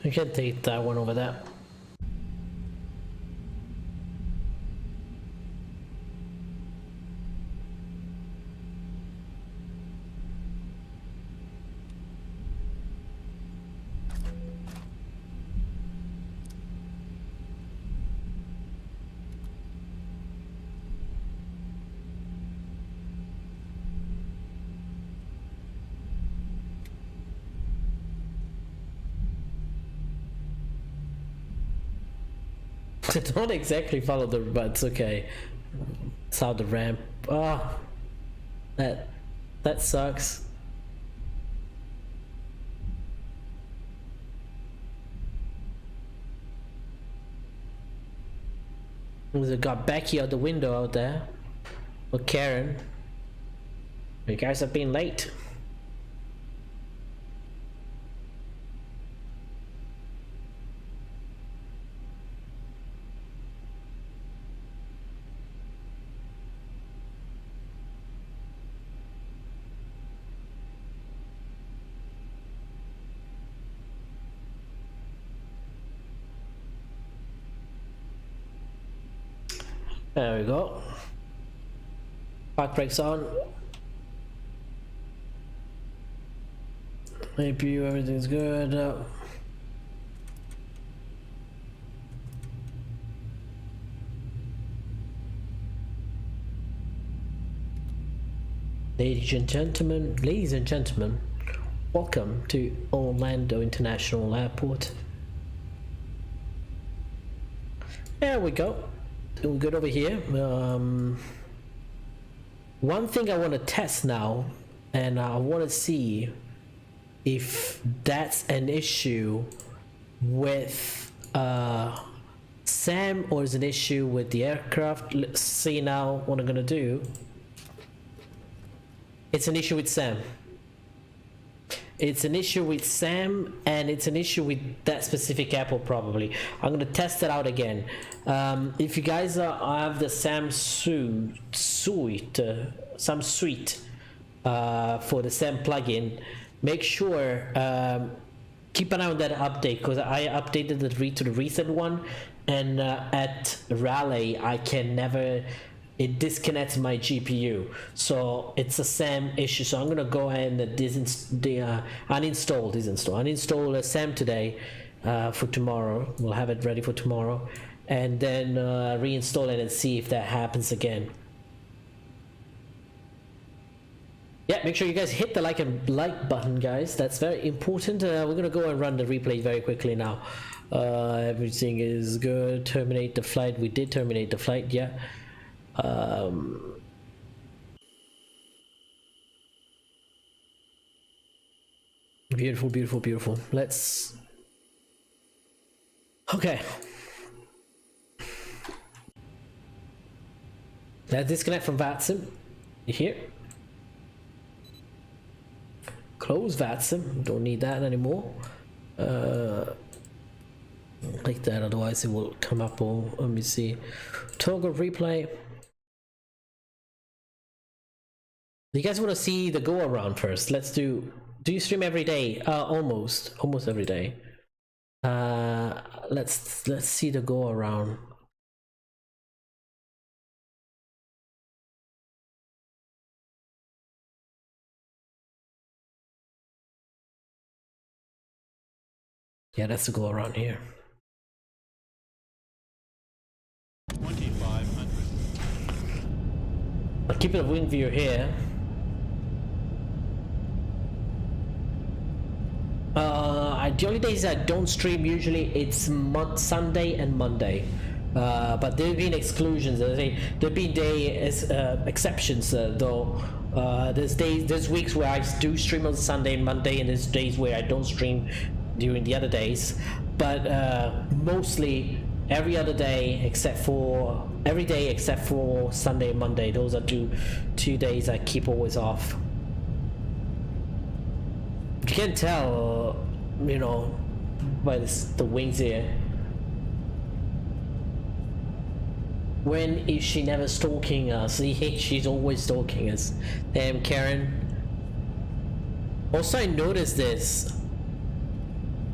I can take that one over there. Don't exactly follow the, but it's okay. It's how the ramp. Ah, that sucks. We got Becky out the window out there. Or Karen. You guys have been late. There we go. Park brakes on. APU, everything's good. Ladies and gentlemen, welcome to Orlando International Airport. There we go. We're good over here. One thing I want to test now, and I want to see if that's an issue with Sam or is an issue with the aircraft. Let's see now what I'm gonna do. It's an issue with Sam. It's an issue with Sam, and it's an issue with that specific airport probably. I'm gonna test it out again. If you guys have the Sam suite for the Sam plugin, make sure keep an eye on that update, because I updated the to the recent one, and at Raleigh I can never. It disconnects my GPU, so it's a SAM issue. So I'm gonna go ahead and uninstall SAM today for tomorrow. We'll have it ready for tomorrow, and then reinstall it and see if that happens again. Yeah, make sure you guys hit the like button, guys. That's very important. We're gonna go and run the replay very quickly now. Everything is good. Terminate the flight. We did terminate the flight. Yeah. Beautiful, beautiful, beautiful. Let's. Okay. Let's disconnect from VATSIM. You hear? Close VATSIM. Don't need that anymore. Like that, otherwise it will come up. Or let me see. Toggle replay. You guys want to see the go around first? Let's do you stream every day? Almost every day. Let's see the go around. Yeah, that's the go around here. 2500. I'll keep it a wing view here. The only days I don't stream usually it's Sunday and Monday, but there've been exclusions. There've been exceptions though. There's weeks where I do stream on Sunday and Monday, and there's days where I don't stream during the other days. But mostly every other day except for Sunday and Monday. Those are two days I keep always off. You can tell, you know, by the wings here. When is she never stalking us? She's always stalking us. Damn, Karen. Also, I noticed this.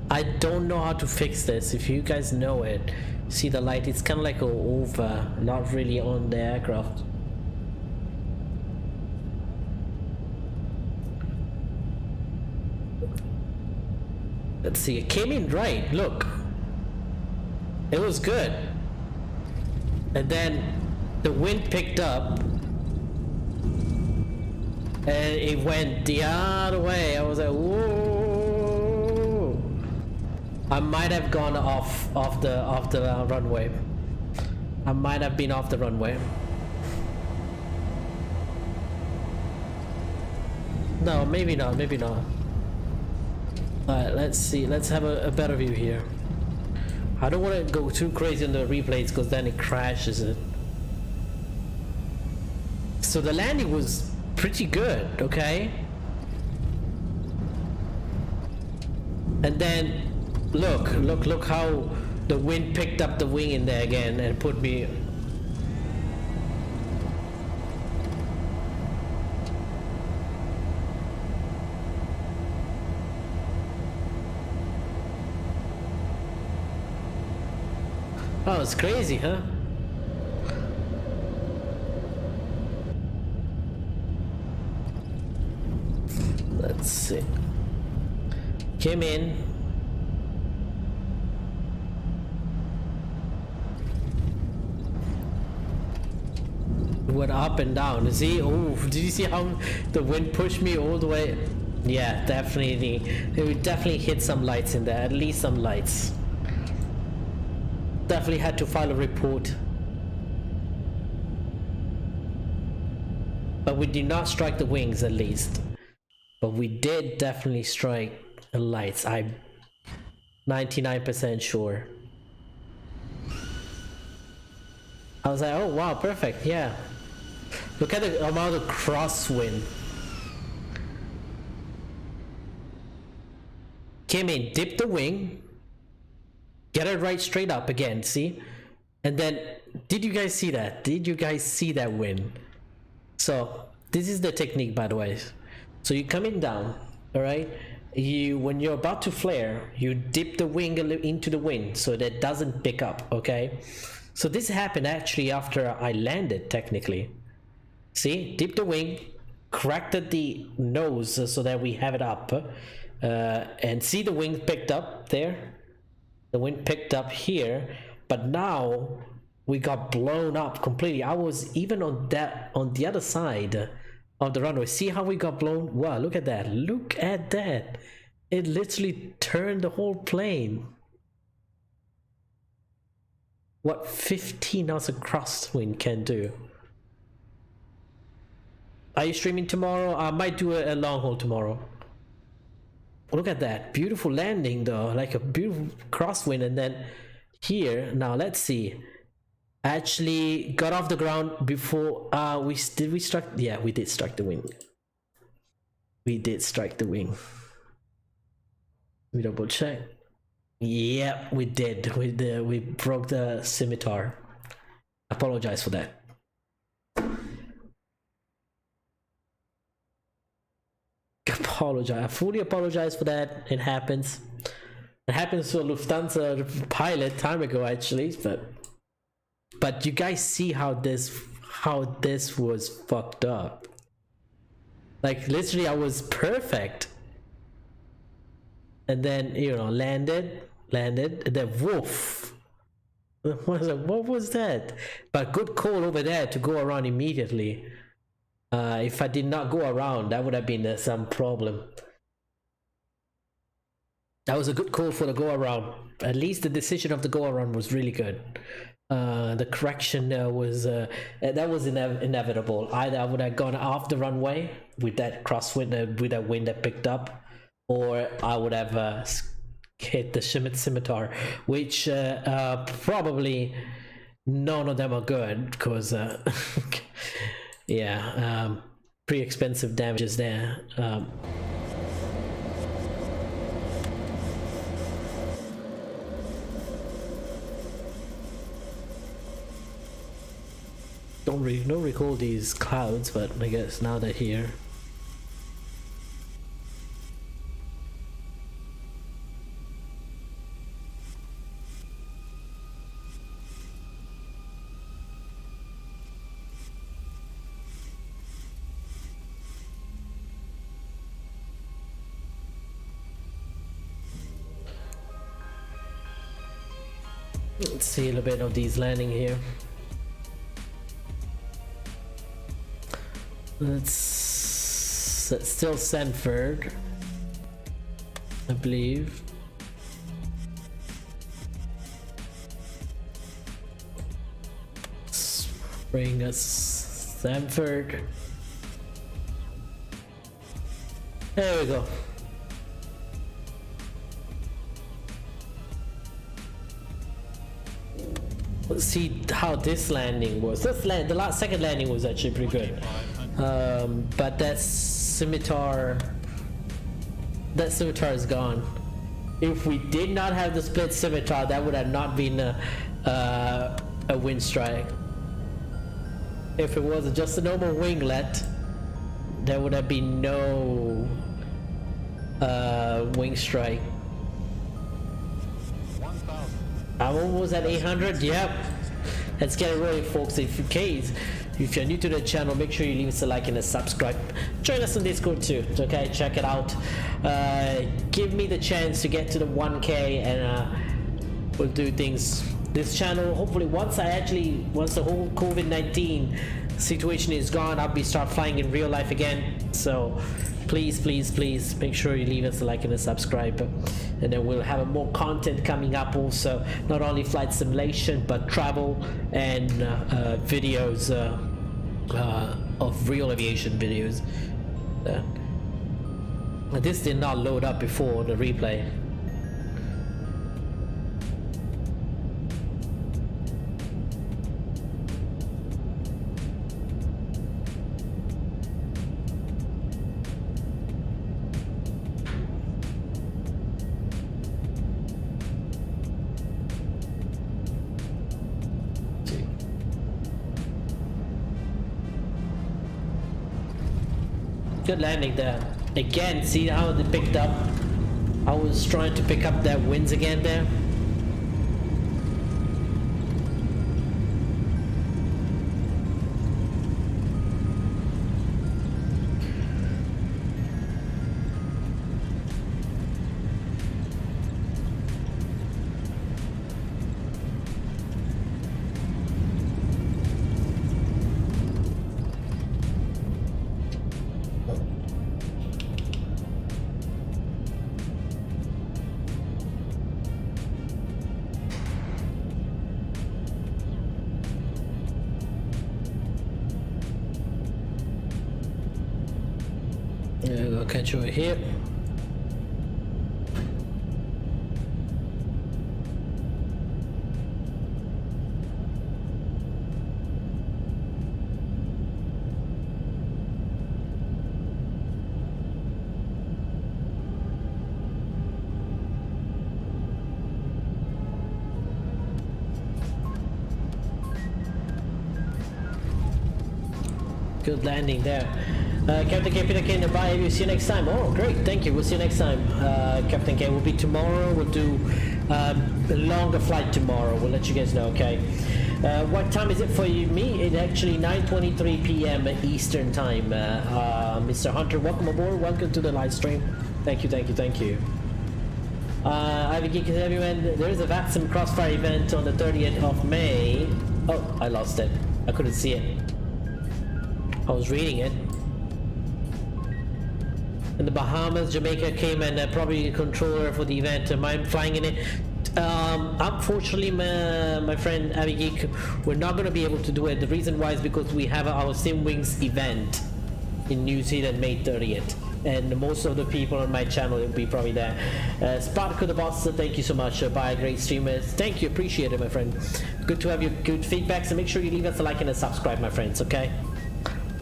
I don't know how to fix this. If you guys know it, see the light, it's kind of like over, not really on the aircraft. Let's see, it came in right, look. It was good. And then the wind picked up and it went the other way. I was like, whoa. I might have gone off the runway. I might have been off the runway. No, maybe not, maybe not. Alright, let's see. Let's have a better view here. I don't want to go too crazy on the replays because then it crashes it. So the landing was pretty good, okay? And then look how the wind picked up the wing in there again and put me. Oh, it's crazy, huh? Let's see. Came in. Went up and down. See? Oh, did you see how the wind pushed me all the way? Yeah, definitely. It would definitely hit some lights in there. At least some lights. Definitely had to file a report. But we did not strike the wings, at least. But we did definitely strike the lights. I'm 99% sure. I was like, oh wow, perfect, yeah. Look at the amount of crosswind. Came in, dipped the wing, get it right straight up again, see? And then, did you guys see that? Did you guys see that wind? So, this is the technique, by the way. So you're coming down, all right? When you're about to flare, you dip the wing into the wind so that it doesn't pick up, okay? So this happened actually after I landed, technically. See, dip the wing, cracked at the nose so that we have it up, and see the wing picked up there. The wind picked up here, but now we got blown up completely. I was even on the other side of the runway. See how we got blown? Wow, look at that. Look at that. It literally turned the whole plane. What 15 knots of crosswind can do. Are you streaming tomorrow? I might do a long haul tomorrow. Look at that. Beautiful landing though. Like a beautiful crosswind. And then here, now let's see. Actually got off the ground before we struck. Yeah, we did strike the wing. We did strike the wing. We double check. Yeah, we did. We broke the scimitar. Apologize for that. Apologize. I fully apologize for that. It happens. It happens to a Lufthansa pilot time ago, actually, but you guys see how this was fucked up. Like literally I was perfect. And then, you know, landed, and then woof. What was that? But good call over there to go around immediately. If I did not go around, that would have been some problem. That was a good call for the go around. At least the decision of the go around was really good. The correction was that was inevitable. Either I would have gone off the runway with that crosswind, with that wind that picked up, or I would have hit the scimitar, which probably none of them are good because yeah, pretty expensive damages there. Don't recall these clouds, but I guess now they're here. Let's see a little bit of these landing here. That's still Sanford, I believe. Bring us Stanford. There we go. Let's see how this landing was. The second landing was actually pretty good. But that scimitar is gone. If we did not have the split scimitar, that would have not been a wind strike. If it was just a normal winglet, there would have been no wing strike. 1,000. I'm almost at 800. Yep. Let's get it rolling, folks. If you're new to the channel, make sure you leave us a like and a subscribe. Join us on Discord too. Okay, check it out. Give me the chance to get to the 1K, and we'll do things. This channel, hopefully, once the whole COVID-19 situation is gone, I'll start flying in real life again. So please make sure you leave us a like and a subscribe, and then we'll have more content coming up also, not only flight simulation but travel and videos of real aviation videos. This did not load up before the replay. Good landing there. Again, see how they picked up? I was trying to pick up that winds again there. I'll catch you over here. Good landing there. Captain K, Peter K, bye. We'll see you next time. Oh, great. Thank you. We'll see you next time. Captain K will be tomorrow. We'll do a longer flight tomorrow. We'll let you guys know, okay? What time is it for you? Me? It's actually 9:23 p.m. Eastern time. Mr. Hunter, welcome aboard. Welcome to the live stream. Thank you. AvioGeek is AvioMan. There is a Vaxxam Crossfire event on the 30th of May. Oh, I lost it. I couldn't see it. I was reading it. In the Bahamas, Jamaica came and probably the controller for the event. I'm flying in it. Unfortunately, my friend AvioGeek, we're not going to be able to do it. The reason why is because we have our SimWings event in New Zealand May 30th. And most of the people on my channel will be probably there. Sparko the boss, thank you so much. Bye, great streamers. Thank you, appreciate it, my friend. Good to have your good feedback. So make sure you leave us a like and a subscribe, my friends, okay?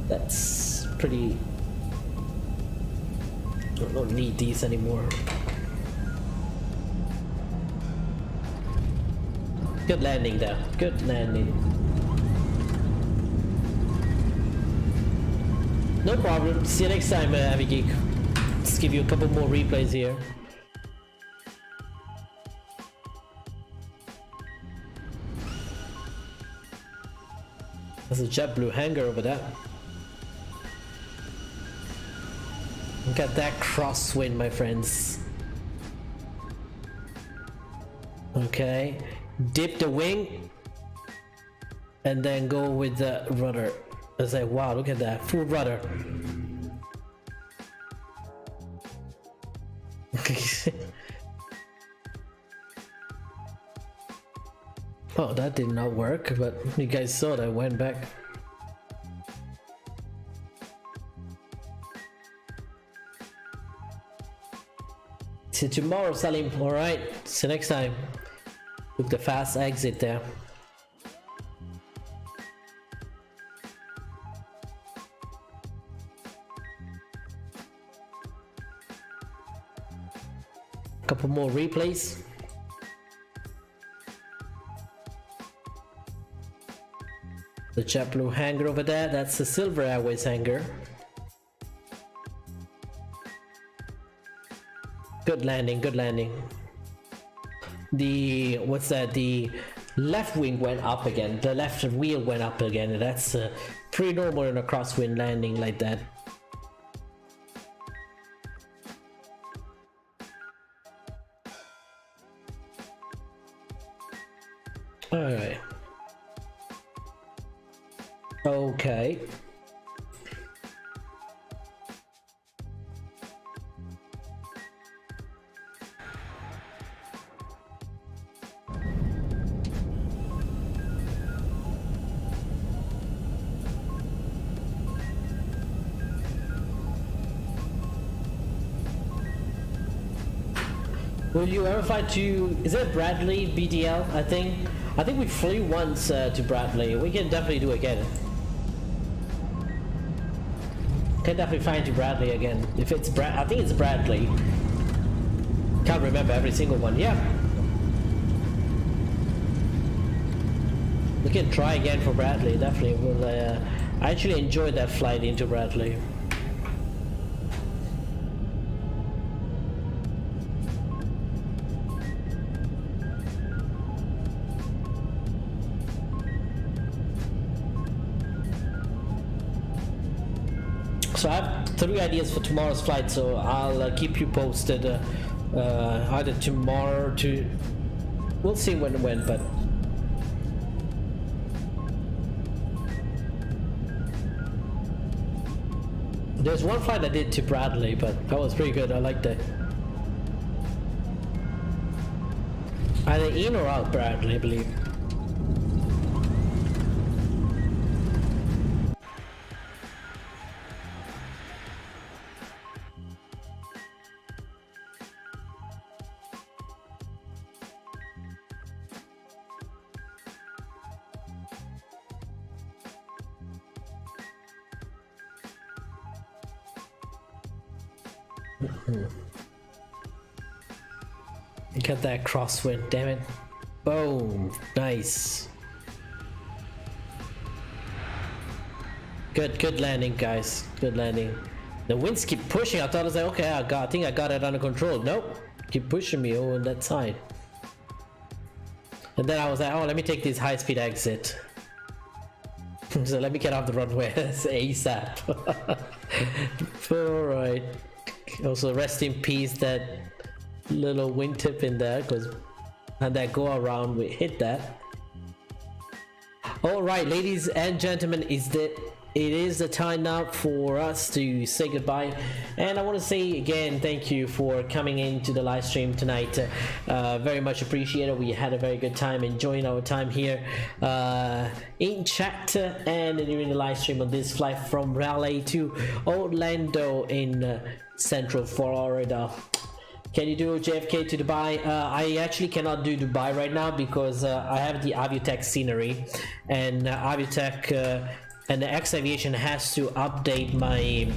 That's pretty... I don't need these anymore. Good landing there. Good landing. No problem. See you next time, AvioGeek. Let's give you a couple more replays here. There's a JetBlue hangar over there. Look at that crosswind, my friends. Okay. Dip the wing. And then go with the rudder. It's like, wow, look at that. Full rudder. Oh, that did not work, but you guys saw that I went back. See you tomorrow, Salim. Alright, see you next time. Took the fast exit there. Couple more replays. The JetBlue hangar over there, that's the Silver Airways hangar. Good landing, good landing. The, what's that, the left wing went up again, the left wheel went up again. That's pretty normal in a crosswind landing like that. Alright. Okay. Will you ever fly to, is it Bradley BDL? I think we flew once to Bradley. We can definitely do it again. Can definitely fly to Bradley again. If it's I think it's Bradley. Can't remember every single one. Yeah. We can try again for Bradley. Definitely. Will. I actually enjoyed that flight into Bradley. So I have 3 ideas for tomorrow's flight, so I'll keep you posted either tomorrow to... We'll see when, but... There's one flight I did to Bradley, but that was pretty good. I liked it. Either in or out Bradley, I believe. Get that crosswind, damn it. Boom. Nice. Good landing, guys. Good landing. The winds keep pushing. I thought I was like, okay, I think I got it under control. Nope. Keep pushing me over that side. And then I was like, oh, let me take this high-speed exit. So let me get off the runway ASAP. Alright. Also, rest in peace that little wingtip in there, because and that go around we hit that. All right, ladies and gentlemen, it is the time now for us to say goodbye, and I want to say again thank you for coming into the live stream tonight. Very much appreciated. We had a very good time enjoying our time here in chat and during the live stream on this flight from Raleigh to Orlando in Central Florida. Can you do JFK to Dubai? I actually cannot do Dubai right now because I have the Aviotech scenery, and Aviotech and the X Aviation has to update my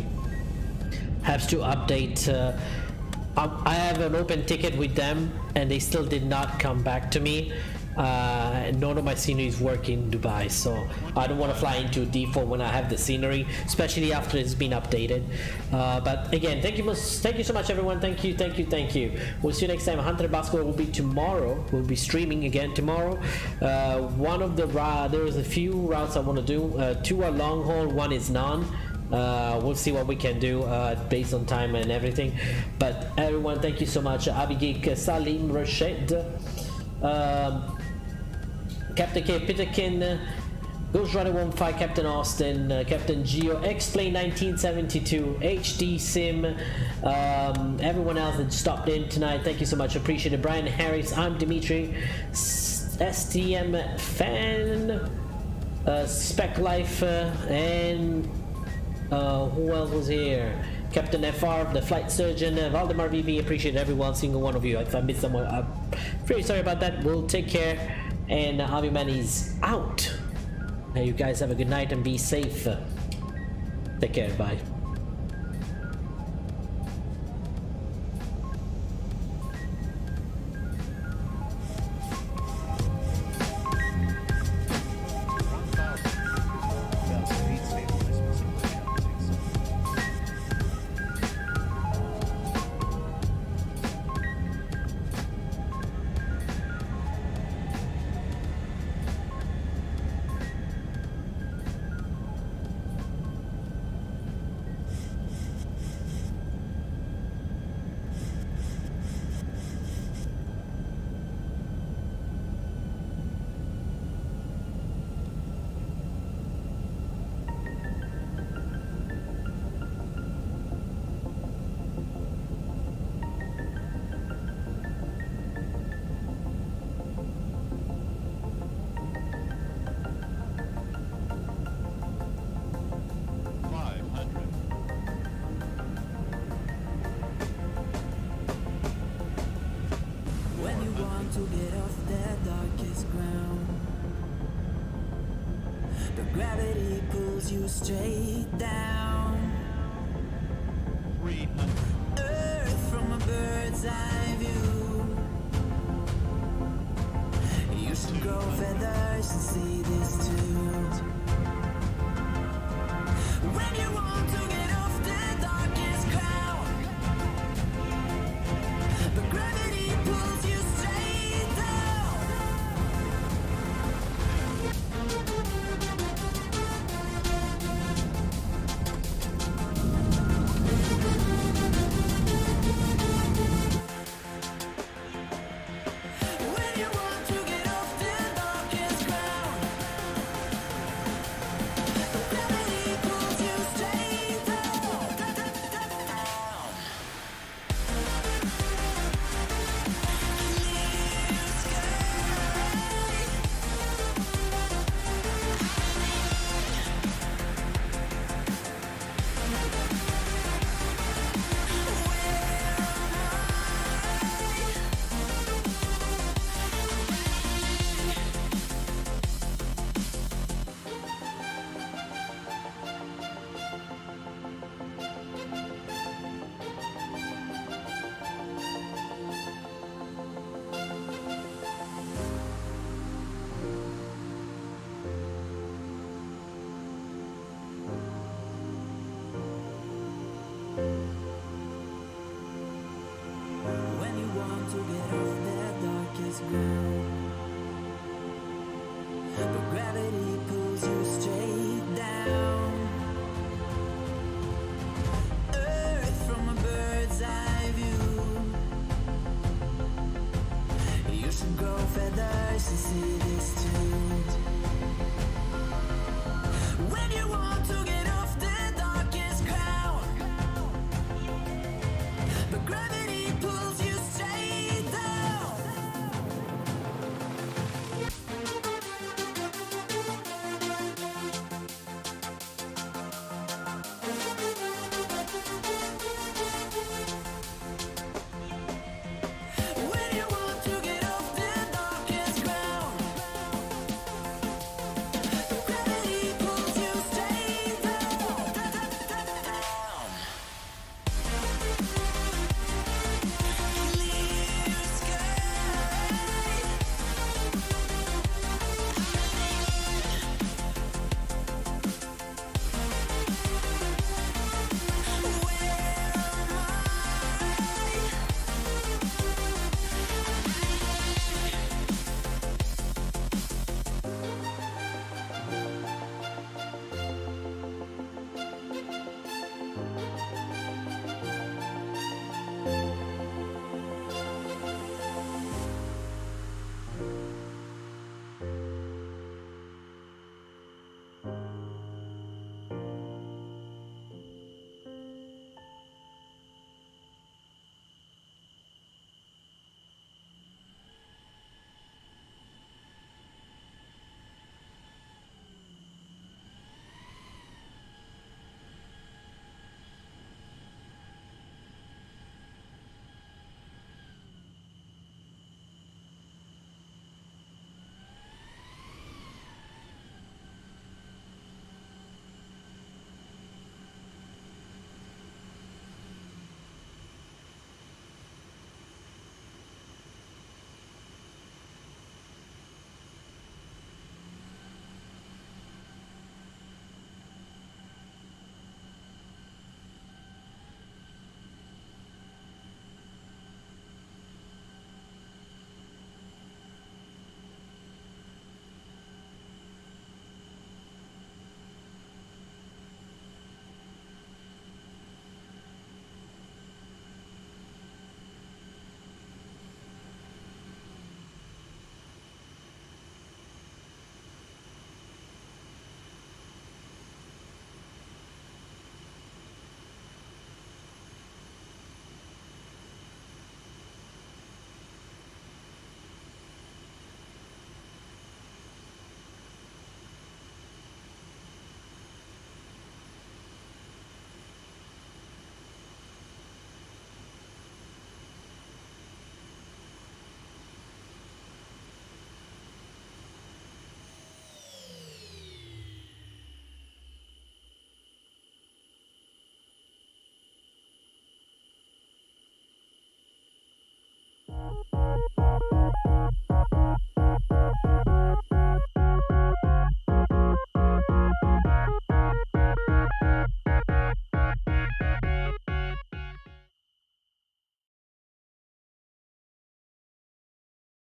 I have an open ticket with them and they still did not come back to me. None of my sceneries work in Dubai, so I don't want to fly into default when I have the scenery, especially after it's been updated. But again, thank you so much, everyone. Thank you. We'll see you next time. Hunter Basketball will be tomorrow. We'll be streaming again tomorrow. One of the there's a few routes I want to do. 2 are long haul, 1 is none. We'll see what we can do based on time and everything. But everyone, thank you so much. Abigik, Salim, Rashid, Captain K. Peterkin, Ghost Rider 15, Captain Austin, Captain Geo, X-Plane 1972, HD Sim, everyone else that stopped in tonight, thank you so much, appreciate it. Brian Harris, I'm Dimitri, STM Fan, Spec Life, and who else was here? Captain FR, the flight surgeon, Valdemar VV. Appreciate every one single one of you. If I missed someone, I'm very sorry about that. We'll take care, and AvioMan is out. Now you guys have a good night and be safe. Take care. Bye. To get off that darkest ground, the gravity pulls you straight down. 300. Earth from a bird's eye view. You should grow feathers and see this too.